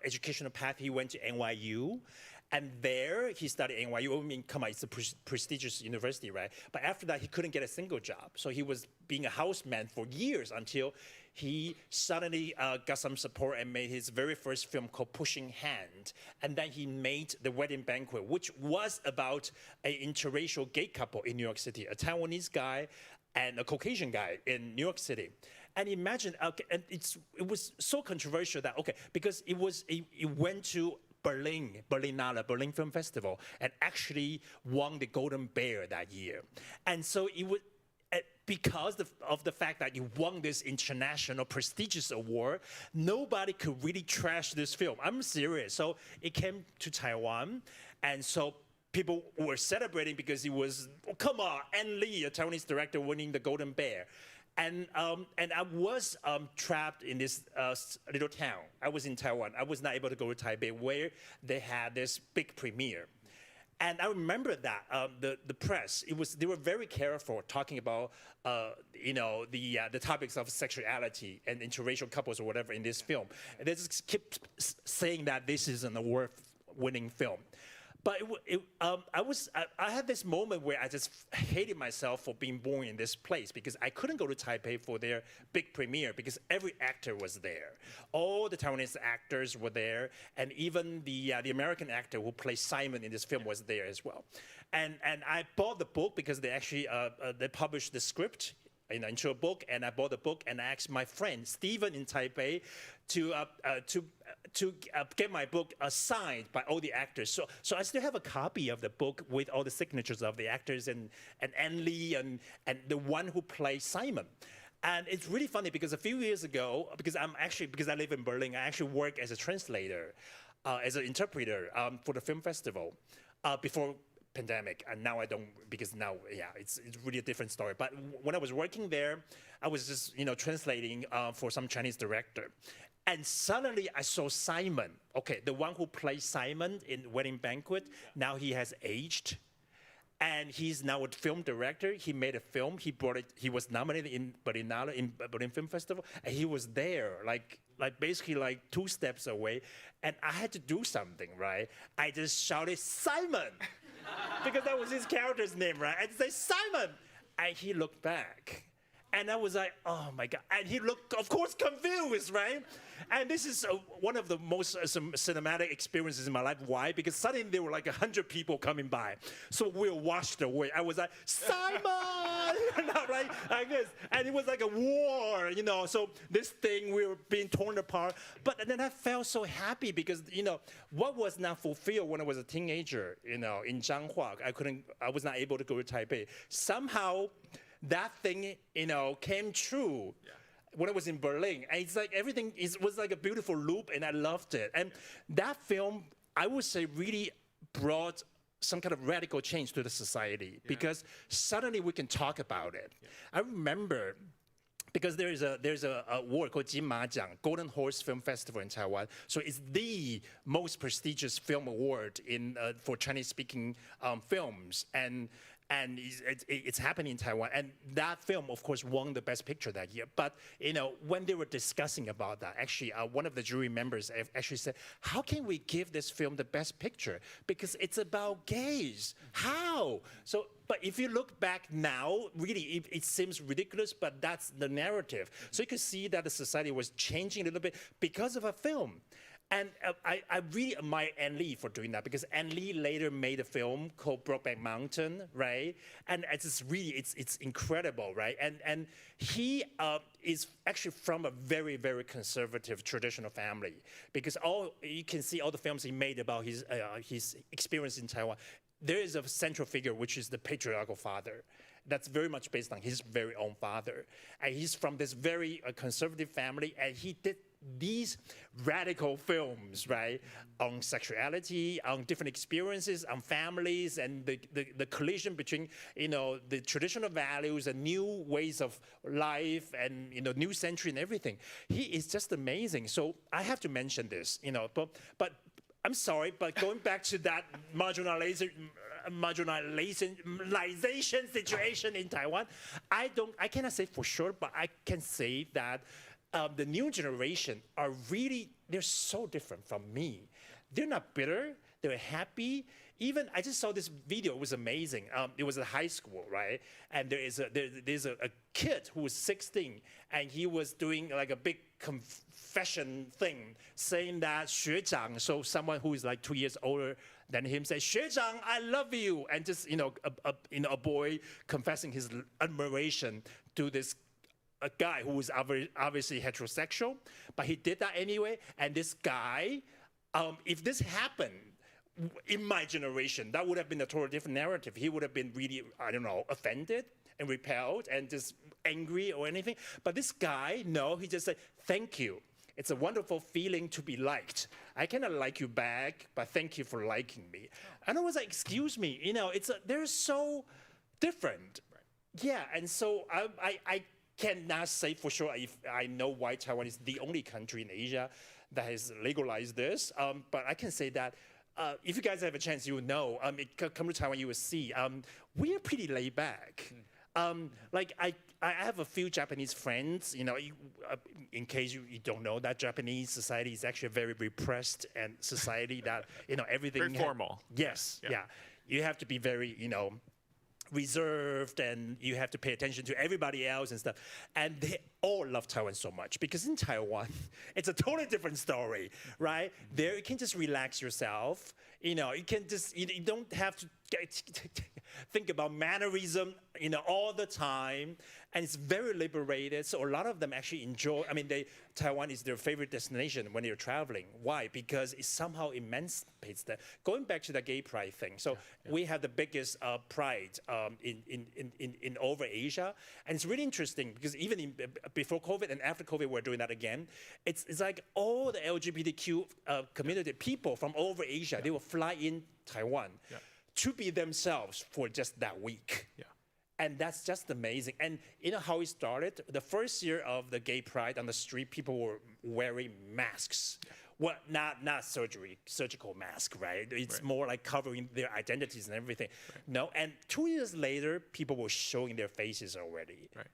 educational path. He went to NYU. And there, he studied NYU. I mean, come on, it's a prestigious university, right? But after that, he couldn't get a single job. So he was being a houseman for years until he suddenly got some support and made his very first film called Pushing Hand. And then he made The Wedding Banquet, which was about an interracial gay couple in New York City, a Taiwanese guy and a Caucasian guy in New York City. And imagine, okay, and it was so controversial that, okay, because it went to Berlin Film Festival, and actually won the Golden Bear that year. And so it would, because of the fact that you won this international prestigious award, nobody could really trash this film. I'm serious. So it came to Taiwan, and so people were celebrating because it was, oh, come on, An Lee, a Taiwanese director, winning the Golden Bear. And I was trapped in this little town. I was in Taiwan. I was not able to go to Taipei, where they had this big premiere. And I remember that the press, they were very careful talking about the topics of sexuality and interracial couples or whatever in this film. And they just kept saying that this is an award-winning film. But I had this moment where I just hated myself for being born in this place, because I couldn't go to Taipei for their big premiere because every actor was there. All the Taiwanese actors were there, and even the American actor who plays Simon in this film was there as well. And I bought the book because they actually they published the script into a book, and I bought the book, and I asked my friend Stephen in Taipei to get my book signed by all the actors. So I still have a copy of the book with all the signatures of the actors and An Lee and the one who plays Simon. And it's really funny because a few years ago, because I live in Berlin, I actually work as a translator, as an interpreter for the film festival before pandemic, and now I don't, because now, yeah, it's really a different story. But when I was working there, I was just translating for some Chinese director, and suddenly I saw Simon. Okay, the one who plays Simon in Wedding Banquet. Now he has aged, and he's now a film director. He made a film. He brought it. He was nominated in Berlin Film Festival, and he was there, like basically like 2 steps away, and I had to do something, right? I just shouted, "Simon!" because that was his character's name, right? I'd say, "Simon!" And he looked back. And I was like, oh my God. And he looked, of course, confused, right? And this is one of the most cinematic experiences in my life. Why? Because suddenly there were like 100 people coming by. So we were washed away. I was like, "Simon!" right? Like this. And it was like a war, So this thing, we were being torn apart. But then I felt so happy because, what was not fulfilled when I was a teenager, in Zhanghua, I was not able to go to Taipei. Somehow, that thing, came true when I was in Berlin. And it's like everything was like a beautiful loop, and I loved it. And that film, I would say, really brought some kind of radical change to the society, because suddenly we can talk about it. I remember, because there's a award called Jinmajiang, Golden Horse Film Festival in Taiwan. So it's the most prestigious film award for Chinese-speaking films, and it's happening in Taiwan. And that film, of course, won the Best Picture that year. But when they were discussing about that, actually, one of the jury members actually said, "How can we give this film the Best Picture? Because it's about gays. How?" So, but if you look back now, really, it seems ridiculous, but that's the narrative. So you can see that the society was changing a little bit because of a film. And I really admire An Lee for doing that, because An Lee later made a film called Brokeback Mountain, right? And it's incredible, right? And he is actually from a very, very conservative traditional family, because you can see all the films he made about his experience in Taiwan. There is a central figure, which is the patriarchal father. That's very much based on his very own father. And he's from this very conservative family, and he did these radical films, right, on sexuality, on different experiences, on families, and the collision between, the traditional values and new ways of life, and, new century and everything. He is just amazing. So I have to mention this, but I'm sorry, but going back to that marginalization, marginalization situation in Taiwan. I cannot say for sure, but I can say that the new generation are really, they're so different from me. They're not bitter, they're happy. Even, I just saw this video, it was amazing. It was a high school, right? And there's a kid who was 16, and he was doing like a big confession thing, saying that 学长, so someone who is like 2 years older than him, says, 学长, I love you. And just, a boy confessing his admiration to this a guy who was obviously heterosexual, but he did that anyway. And this guy, if this happened in my generation, that would have been a totally different narrative. He would have been really, I don't know, offended and repelled and just angry or anything. But this guy, no, he just said, thank you. It's a wonderful feeling to be liked. I cannot like you back, but thank you for liking me. And I was like, excuse me, they're so different. Right. Yeah, and so I cannot say for sure if I know why Taiwan is the only country in Asia that has legalized this, but I can say that if you guys have a chance, you will know. Come to Taiwan, you will see. We are pretty laid back. Like I have a few Japanese friends. In case you don't know, that Japanese society is actually a very repressed and society that everything very formal. Yes, yeah. You have to be very reserved, and you have to pay attention to everybody else and stuff. And they all love Taiwan so much because in Taiwan, it's a totally different story, right? There you can just relax yourself. You can just, you don't have to think about mannerism, all the time. And it's very liberated. So a lot of them actually enjoy, Taiwan is their favorite destination when they're traveling. Why? Because it somehow emancipates them. Going back to the gay pride thing. So we have the biggest pride in over Asia. And it's really interesting because even before COVID and after COVID, we're doing that again. It's like all the LGBTQ community people from over Asia, they will fly in Taiwan to be themselves for just that week. Yeah. And that's just amazing. And you know how it started? The first year of the gay pride on the street, people were wearing masks. Yeah. Well, not surgical mask, right? It's more like covering their identities and everything. Right. No, and 2 years later, people were showing their faces already. Right.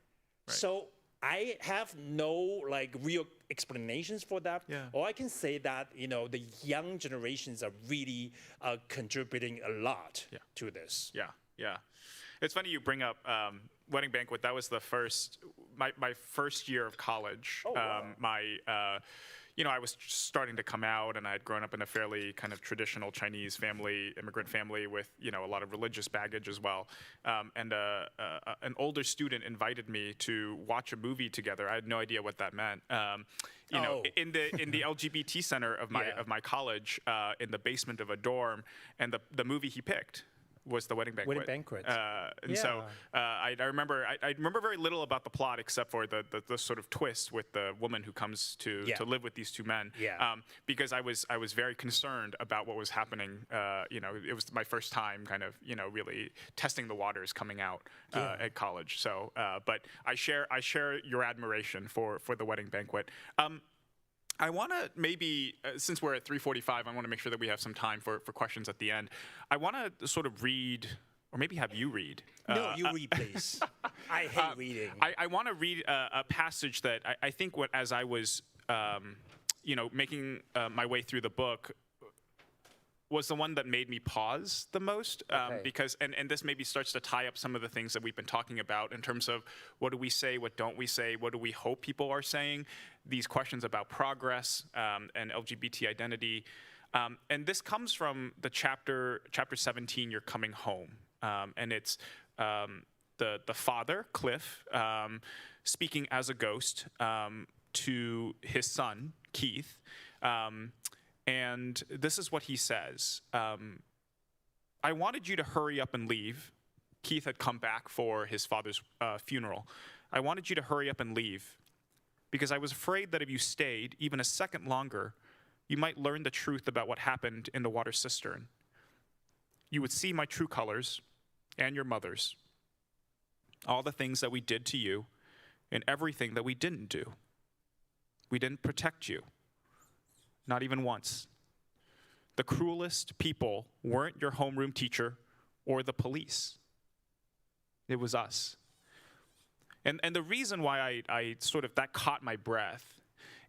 So I have no real explanations for that. Yeah. Or I can say that the young generations are really contributing a lot to this. Yeah. It's funny you bring up Wedding Banquet. That was my first year of college. Oh, wow. I was starting to come out, and I had grown up in a fairly kind of traditional Chinese family, immigrant family with a lot of religious baggage as well. And an older student invited me to watch a movie together. I had no idea what that meant. In the LGBT center of my college, in the basement of a dorm, and the movie he picked was the Wedding Banquet. Wedding Banquet. So I remember very little about the plot except for the sort of twist with the woman who comes to live with these two men. Yeah. Because I was very concerned about what was happening. It was my first time kind of really testing the waters coming out at college. So, but I share your admiration for the Wedding Banquet. I want to maybe, since we're at 3:45, I want to make sure that we have some time for questions at the end. I want to sort of read, or maybe have you read. No, you read, please. I hate reading. I want to read a passage that I think as I was, making my way through the book, was the one that made me pause the most, because, and this maybe starts to tie up some of the things that we've been talking about in terms of what do we say, what don't we say, what do we hope people are saying, these questions about progress and LGBT identity. And this comes from the chapter 17, You're Coming Home. And it's the father, Cliff, speaking as a ghost to his son, Keith. And this is what he says. I wanted you to hurry up and leave. Keith had come back for his father's funeral. I wanted you to hurry up and leave because I was afraid that if you stayed even a second longer, you might learn the truth about what happened in the water cistern. You would see my true colors and your mother's, all the things that we did to you and everything that we didn't do. We didn't protect you. Not even once. The cruelest people weren't your homeroom teacher or the police. It was us. And the reason why I sort of, that caught my breath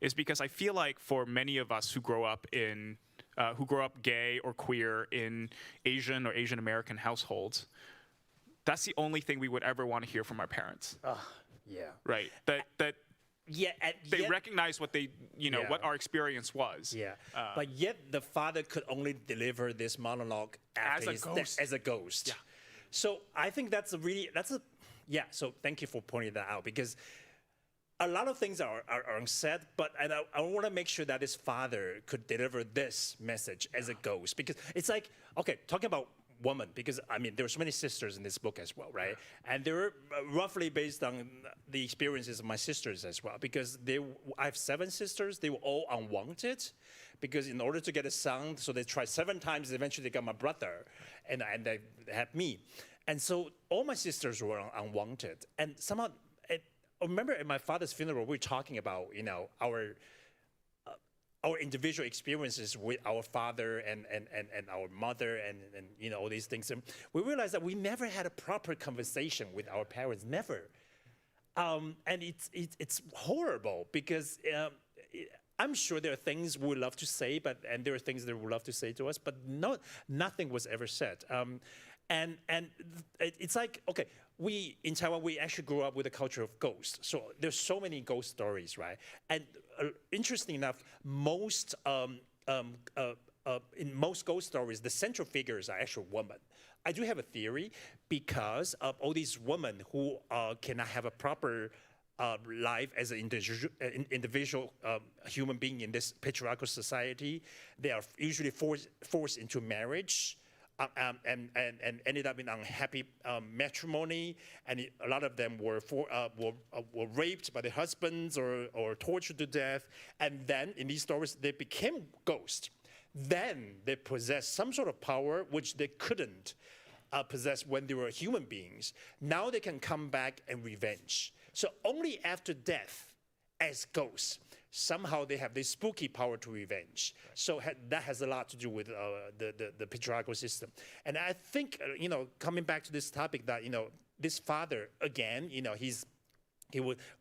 is because I feel like for many of us who grow up gay or queer in Asian or Asian American households, that's the only thing we would ever want to hear from our parents. Yeah. Right? That Yeah, and they yet, recognize what they, Yeah. what our experience was. Yeah, but yet the father could only deliver this monologue after As a his ghost. as a ghost. Yeah. So I think so thank you for pointing that out, because a lot of things are unsaid, but I want to make sure that his father could deliver this message as a ghost, because it's like, okay, talking about woman, because I mean, there's so many sisters in this book as well, right? And they're roughly based on the experiences of my sisters as well, because I have 7 sisters. They were all unwanted, because in order to get a son, so they tried 7 times. Eventually, they got my brother, and they had me, and so all my sisters were unwanted. And somehow, I remember at my father's funeral, we were talking about our individual experiences with our father and our mother and all these things. And we realized that we never had a proper conversation with our parents, never. And it's horrible, because I'm sure there are things we love to say, and there are things they would love to say to us, but nothing was ever said. And it's like, okay, in Taiwan, we actually grew up with a culture of ghosts. So there's so many ghost stories, right? And interesting enough, in most ghost stories, the central figures are actually women. I do have a theory, because of all these women who cannot have a proper life as an individual human being in this patriarchal society. They are usually forced into marriage. And ended up in unhappy matrimony, and a lot of them were raped by their husbands or tortured to death. And then in these stories, they became ghosts. Then they possessed some sort of power which they couldn't possess when they were human beings. Now they can come back and revenge. So only after death, as ghosts, somehow they have this spooky power to revenge. So that has a lot to do with the patriarchal system. And I think, coming back to this topic, that, this father, again,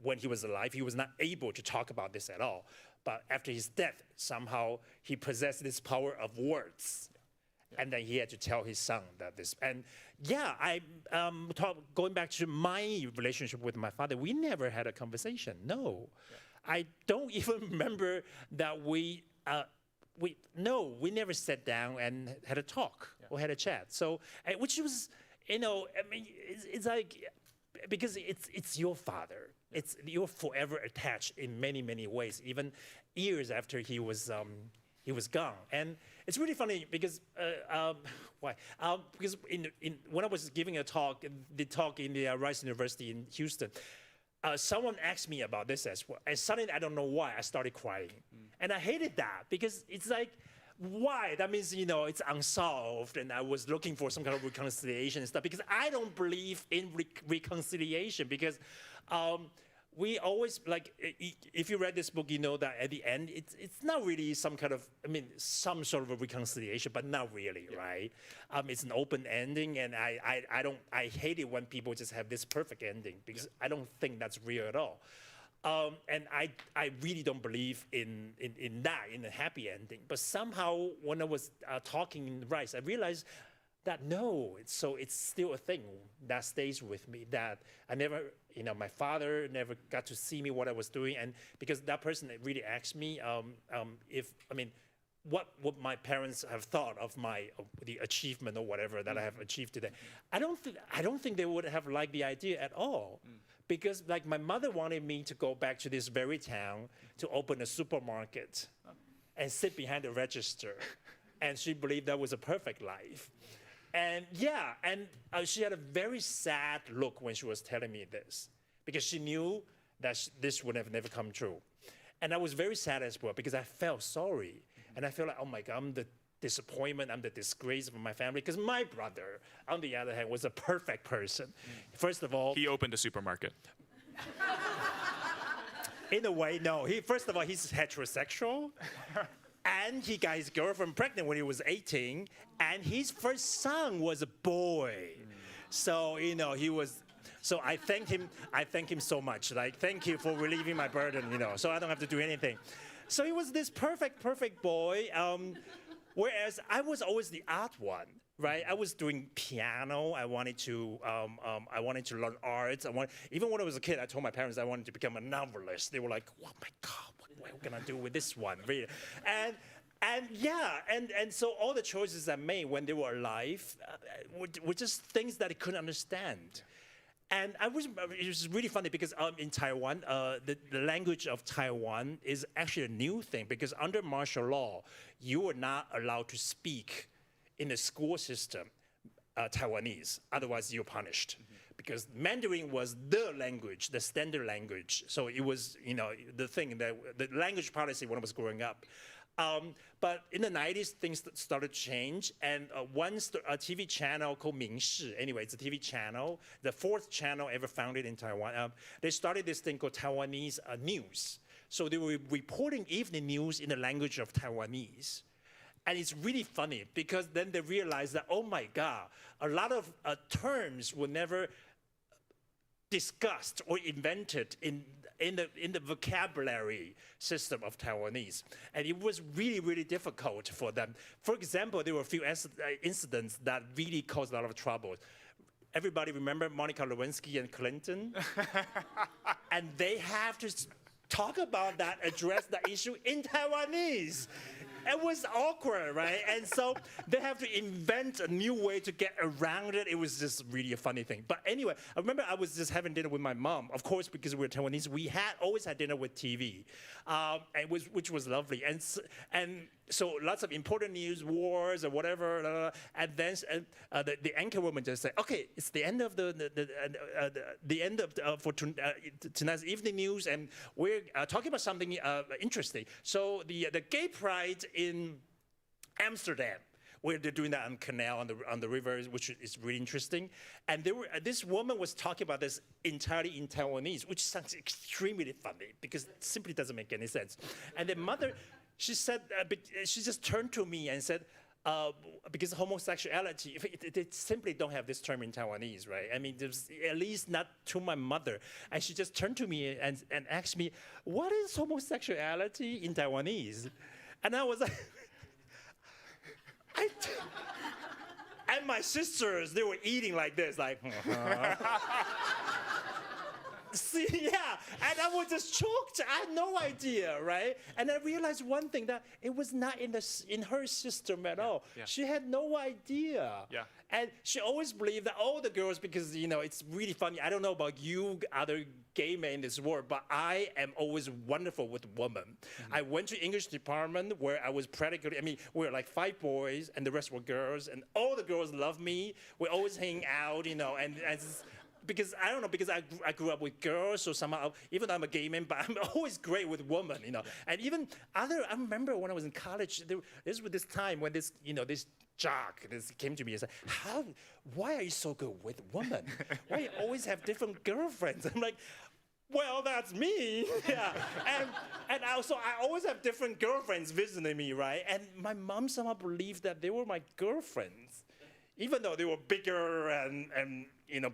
when he was alive, he was not able to talk about this at all. But after his death, somehow he possessed this power of words. Yeah. And then he had to tell his son that this, and yeah, going back to my relationship with my father, we never had a conversation, no. Yeah. I don't even remember that we never sat down and had a talk or had a chat. So, which was, it's like, because it's your father. You're forever attached in many, many ways, even years after he was gone. And it's really funny, because why? Because when I was giving the talk in the Rice University in Houston, someone asked me about this as well, and suddenly, I don't know why, I started crying. And I hated that, because it's like, why? That means, it's unsolved, and I was looking for some kind of reconciliation and stuff, because I don't believe in reconciliation, because we always, like, if you read this book, you know that at the end, it's not really some kind of, some sort of a reconciliation, but not really, right? It's an open ending, and I hate it when people just have this perfect ending, because I don't think that's real at all. And I really don't believe in a happy ending. But somehow, when I was talking in Rice, I realized that no, it's still a thing that stays with me, that I never, my father never got to see me, what I was doing, and because that person really asked me what would my parents have thought of the achievement or whatever that I have achieved today. I don't think they would have liked the idea at all. Because, like, my mother wanted me to go back to this very town to open a supermarket and sit behind the register. And she believed that was a perfect life. And yeah, and she had a very sad look when she was telling me this, because she knew that this would have never come true. And I was very sad as well, because I felt sorry. And I felt like, oh my God, I'm the disappointment, I'm the disgrace of my family, because my brother, on the other hand, was a perfect person. First of all, he opened a supermarket. In a way, no. First of all, he's heterosexual, And he got his girlfriend pregnant when he was 18, and his first son was a boy. So, he was, so I thank him so much. Like, thank you for relieving my burden, so I don't have to do anything. So he was this perfect boy, whereas I was always the odd one. Right, I was doing piano. I wanted to learn arts. Even when I was a kid, I told my parents I wanted to become a novelist. They were like, "Oh my God, what are we gonna do with this one?" Really, and so all the choices I made when they were alive were just things that I couldn't understand. And it was really funny because in Taiwan, the language of Taiwan is actually a new thing because under martial law, you are not allowed to speak in the school system, Taiwanese, otherwise you're punished. Because Mandarin was the language, the standard language. So it was, the thing, the language policy when I was growing up. But in the 90s, things started to change. And once a TV channel called Mingshi, anyway, it's a TV channel, the 4th channel ever founded in Taiwan, they started this thing called Taiwanese news. So they were reporting evening news in the language of Taiwanese. And it's really funny because then they realized that, oh my God, a lot of terms were never discussed or invented in the vocabulary system of Taiwanese. And it was really, really difficult for them. For example, there were a few incidents that really caused a lot of trouble. Everybody remember Monica Lewinsky and Clinton? And they have to talk about that, address that issue in Taiwanese. It was awkward, right? And so they have to invent a new way to get around it. It was just really a funny thing. But anyway, I remember I was just having dinner with my mom. Of course, because we were Taiwanese, we always had dinner with TV, which was lovely. And so lots of important news, wars or whatever. And then the anchor woman just said, "Okay, it's the end of the end of for tonight's evening news, and we're talking about something interesting. So the gay pride in Amsterdam, where they're doing that on canal on the river, which is really interesting. And this woman was talking about this entirely in Taiwanese, which sounds extremely funny because it simply doesn't make any sense. And the mother, she said, she just turned to me and said, because homosexuality, they simply don't have this term in Taiwanese, right? I mean, there's at least not to my mother. And she just turned to me and asked me, "What is homosexuality in Taiwanese?" And I was like, and my sisters, they were eating like this, like, see, yeah, and I was just choked. I had no idea, right? And I realized one thing, that it was not in her system at all. Yeah. She had no idea. Yeah. And she always believed that all the girls, because, it's really funny. I don't know about you, other gay men in this world, but I am always wonderful with women. Mm-hmm. I went to English department where I was practically, we were like 5 boys and the rest were girls, and all the girls loved me. We always hang out, and because I don't know, because I grew up with girls, so somehow, even though I'm a gay man, but I'm always great with women, Yeah. And even I remember when I was in college, this was this time when this jock came to me and said, why are you so good with women? Why you always have different girlfriends? I'm like, well, that's me, yeah. And also, I always have different girlfriends visiting me, right? And my mom somehow believed that they were my girlfriends, even though they were bigger and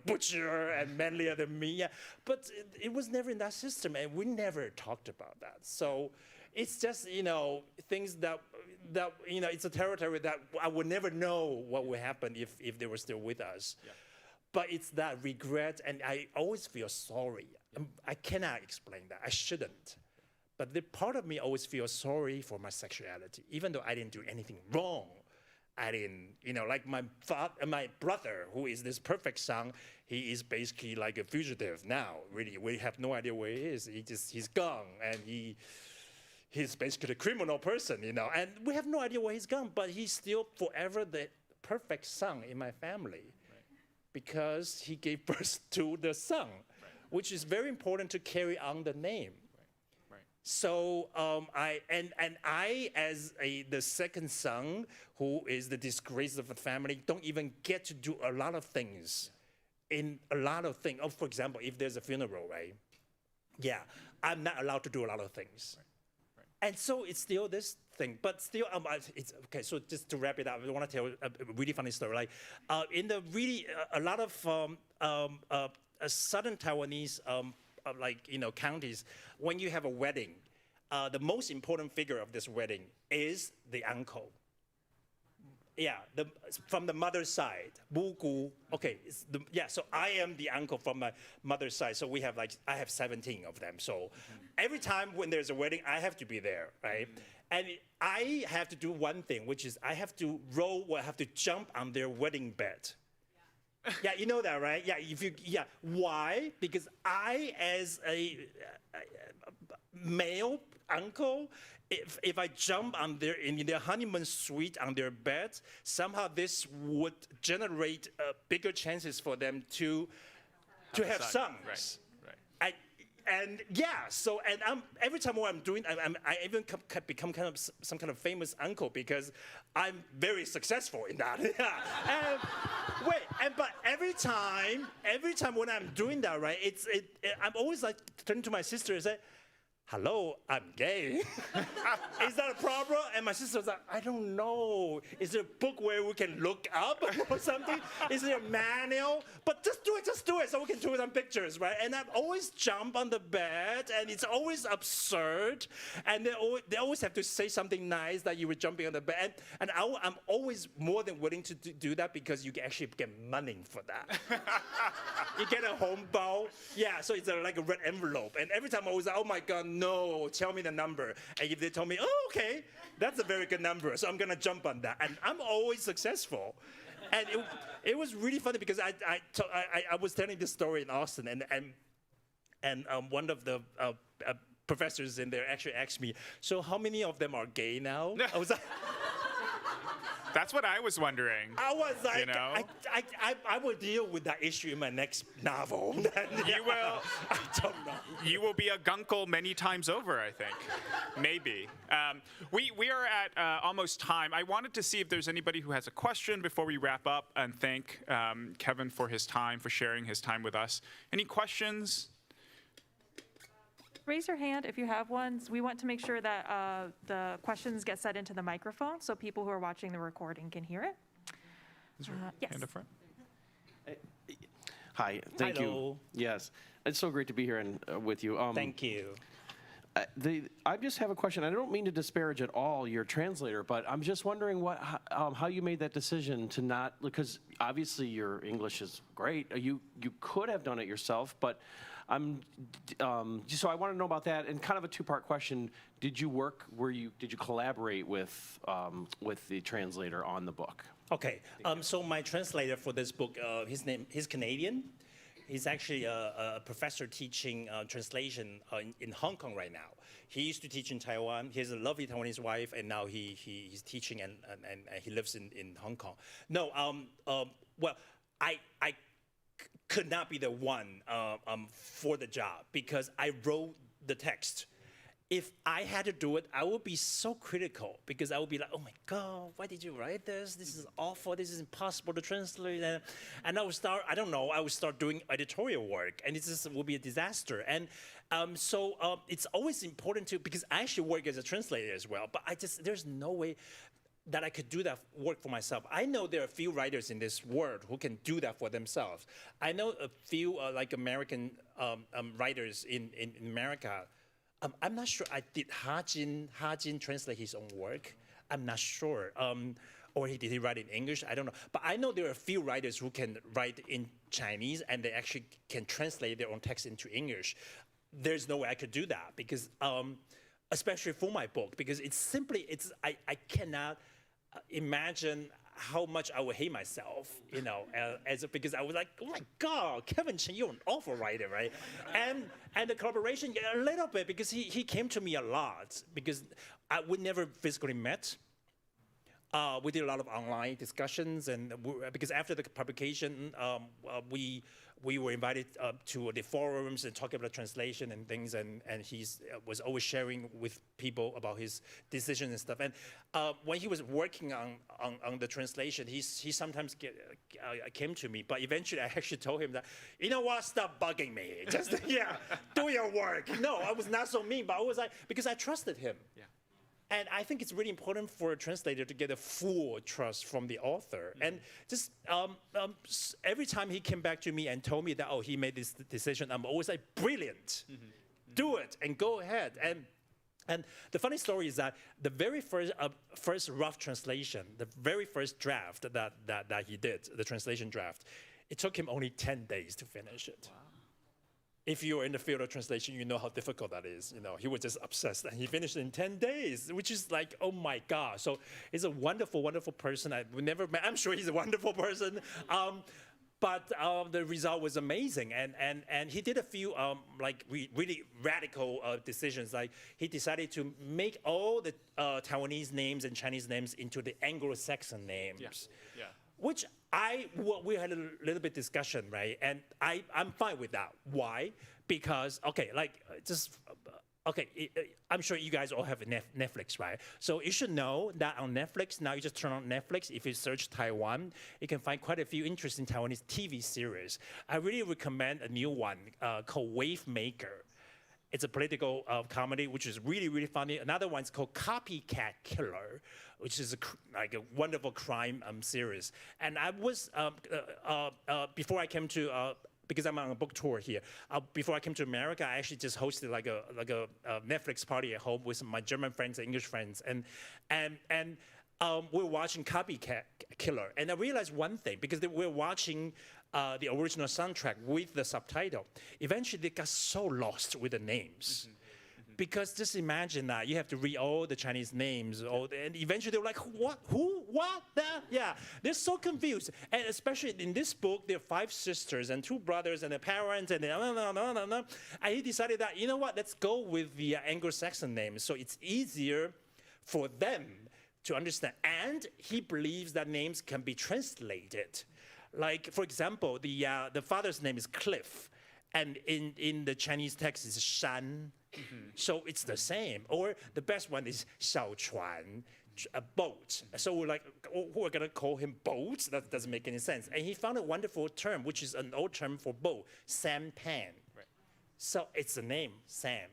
butcher and manlier than me. Yeah. But it was never in that system, and we never talked about that. So it's just, things that it's a territory that I would never know what would happen if they were still with us. Yeah. But it's that regret, and I always feel sorry. Yeah. I cannot explain that. I shouldn't. But the part of me always feels sorry for my sexuality, even though I didn't do anything wrong. I didn't, like my brother, who is this perfect son, he is basically like a fugitive now, really. We have no idea where he is. He's gone, and he's basically a criminal person, and we have no idea where he's gone, but he's still forever the perfect son in my family, right, because he gave birth to the son, right, which is very important to carry on the name. So I as the second son, who is the disgrace of the family, don't even get to do a lot of things. Oh, for example, if there's a funeral, right? Yeah, I'm not allowed to do a lot of things. Right. And so it's still this thing, but still, it's okay. So just to wrap it up, I want to tell a really funny story. Like, in the really a lot of southern Taiwanese, counties, when you have a wedding, the most important figure of this wedding is the uncle. Yeah, from the mother's side, Bugu. Okay, so I am the uncle from my mother's side. So I have 17 of them. So every time when there's a wedding, I have to be there, right? And I have to do one thing, which is I have to jump on their wedding bed. Yeah, you know that, right? Yeah, why? Because I, as a male uncle, if I jump on in their honeymoon suite on their bed, somehow this would generate bigger chances for them to have sons. Right. Every time what I'm doing, I even become kind of some kind of famous uncle because I'm very successful in that. Yeah. But every time when I'm doing that, right, I'm always like turning to my sister and say, "Hello, I'm gay." Is that a problem? And my sister was like, "I don't know. Is there a book where we can look up or something? Is there a manual? But just do it so we can do it on pictures, right?" And I always jump on the bed, and it's always absurd. And they always have to say something nice that you were jumping on the bed. And I'm always more than willing to do that because you can actually get money for that. You get a home bao. Yeah, so it's like a red envelope. And every time I was like, "Oh my God, no, tell me the number." And if they told me, "Oh, okay, that's a very good number," so I'm gonna jump on that. And I'm always successful. And it was really funny because I was telling this story in Austin, and one of the professors in there actually asked me, "So how many of them are gay now?" I was like, That's what I was wondering. I was like, you know? I will deal with that issue in my next novel. You will. I don't know. You will be a gunkle many times over, I think. Maybe. We are at almost time. I wanted to see if there's anybody who has a question before we wrap up and thank Kevin for his time, for sharing his time with us. Any questions? Raise your hand if you have ones. We want to make sure that the questions get set into the microphone so people who are watching the recording can hear it. Is there a yes. hand up front? Hi, thank Hello. you. Yes, it's so great to be here and with you. Thank you. I just have a question. I don't mean to disparage at all your translator, but I'm just wondering how you made that decision to not, because obviously your English is great. You could have done it yourself, but so I want to know about that. And kind of a two-part question: did you collaborate with the translator on the book? Okay. So my translator for this book, he's Canadian. He's actually a professor teaching translation in Hong Kong right now. He used to teach in Taiwan. He has a lovely Taiwanese wife, and now he's teaching and he lives in Hong Kong. No, well, I could not be the one for the job because I wrote the text. If I had to do it, I would be so critical because I would be like, "Oh my God, why did you write this? This is awful. This is impossible to translate." And I would start doing editorial work, and it just will be a disaster. And so it's always important because I actually work as a translator as well, but there's no way that I could do that work for myself. I know there are a few writers in this world who can do that for themselves. I know a few like American writers in America. I'm not sure. Did Ha Jin translate his own work? I'm not sure. Or did he write in English? I don't know. But I know there are a few writers who can write in Chinese and they actually can translate their own text into English. There's no way I could do that because, especially for my book, because I cannot imagine how much I would hate myself, because I was like, "Oh my God, Kevin Chen, you're an awful writer, right?" And the collaboration, a little bit, because he came to me a lot, because we never physically met. We did a lot of online discussions, and because after the publication, we were invited to the forums and talk about translation and things, and he was always sharing with people about his decisions and stuff. And when he was working on the translation, he sometimes came to me, but eventually I actually told him that, "You know what, stop bugging me. Just, do your work." No, I was not so mean, but I was like, because I trusted him. Yeah. And I think it's really important for a translator to get a full trust from the author. And just every time he came back to me and told me that, oh, he made this decision, I'm always like, brilliant, do it and go ahead. And the funny story is that the very first rough translation, the very first draft that he did, the translation draft, it took him only 10 days to finish it. Wow. If you're in the field of translation, you know how difficult that is. You know, he was just obsessed, and he finished it in 10 days, which is like, oh my God. So he's a wonderful, wonderful person. We never met. I'm sure he's a wonderful person. But the result was amazing, and he did a few like really radical decisions. Like he decided to make all the Taiwanese names and Chinese names into the Anglo-Saxon names. Yeah. Which we had a little bit discussion, right? And I'm fine with that. Why? Because, okay, I'm sure you guys all have Netflix, right? So you should know that on Netflix, now you just turn on Netflix, if you search Taiwan, you can find quite a few interesting Taiwanese TV series. I really recommend a new one called Wave Maker. It's a political comedy, which is really, really funny. Another one's called Copycat Killer, which is like a wonderful crime series. And I was, before I came to, because I'm on a book tour here, before I came to America, I actually just hosted like a Netflix party at home with my German friends and English friends. And we were watching Copycat Killer. And I realized one thing, because we were watching the original soundtrack with the subtitle. Eventually, they got so lost with the names. Because just imagine that you have to read all the Chinese names, and eventually they were like, what, who, what, that? Yeah, they're so confused. And especially in this book, there are 5 sisters and 2 brothers and their parents, and and he decided that, you know what, let's go with the Anglo-Saxon names, so it's easier for them to understand. And he believes that names can be translated. Like, for example, the father's name is Cliff, and in the Chinese text is Shan. So it's the same. Or the best one is Xiao Chuan, a boat. So we're like, we're gonna call him boat? That doesn't make any sense. And he found a wonderful term, which is an old term for boat, sampan. Right. So it's the name, Sam.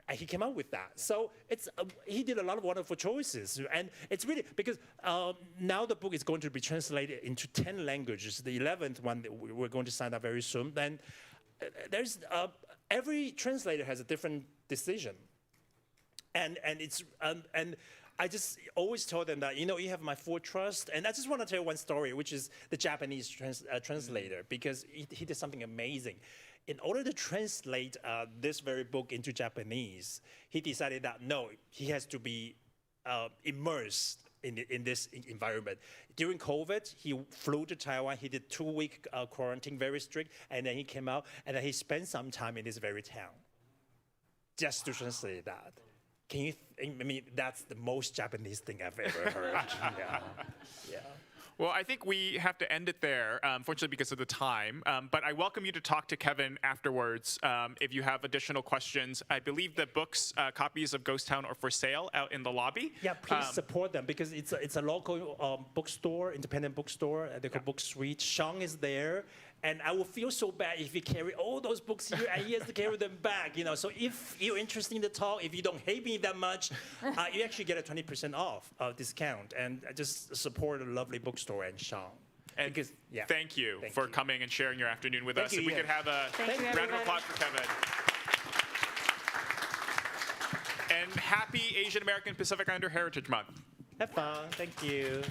And he came up with that. So it's he did a lot of wonderful choices. And it's really, because now the book is going to be translated into 10 languages. The 11th one that we're going to sign up very soon. And there's, every translator has a different decision. And it's, and I just always told them that, you know, you have my full trust. And I just want to tell you one story, which is the Japanese translator, because he did something amazing. In order to translate this very book into Japanese, he decided that, no, he has to be immersed in this environment. During COVID, he flew to Taiwan. He did 2-week quarantine, very strict, and then he came out, and then he spent some time in this very town just to translate that. Can you, I mean, that's the most Japanese thing I've ever heard. Yeah. Well, I think we have to end it there, unfortunately because of the time. But I welcome you to talk to Kevin afterwards if you have additional questions. I believe the books, copies of Ghost Town, are for sale out in the lobby. Yeah, please support them, because it's a local bookstore, independent bookstore. They call Book Suite. Sean is there. And I will feel so bad if you carry all those books here and he has to carry them back, you know. So if you're interested in the talk, if you don't hate me that much, you actually get a 20% off discount. And just support a lovely bookstore and Sean. And because, thank you for coming and sharing your afternoon with us. If we could have a round of applause for Kevin. And happy Asian American Pacific Islander Heritage Month. Have fun. Thank you.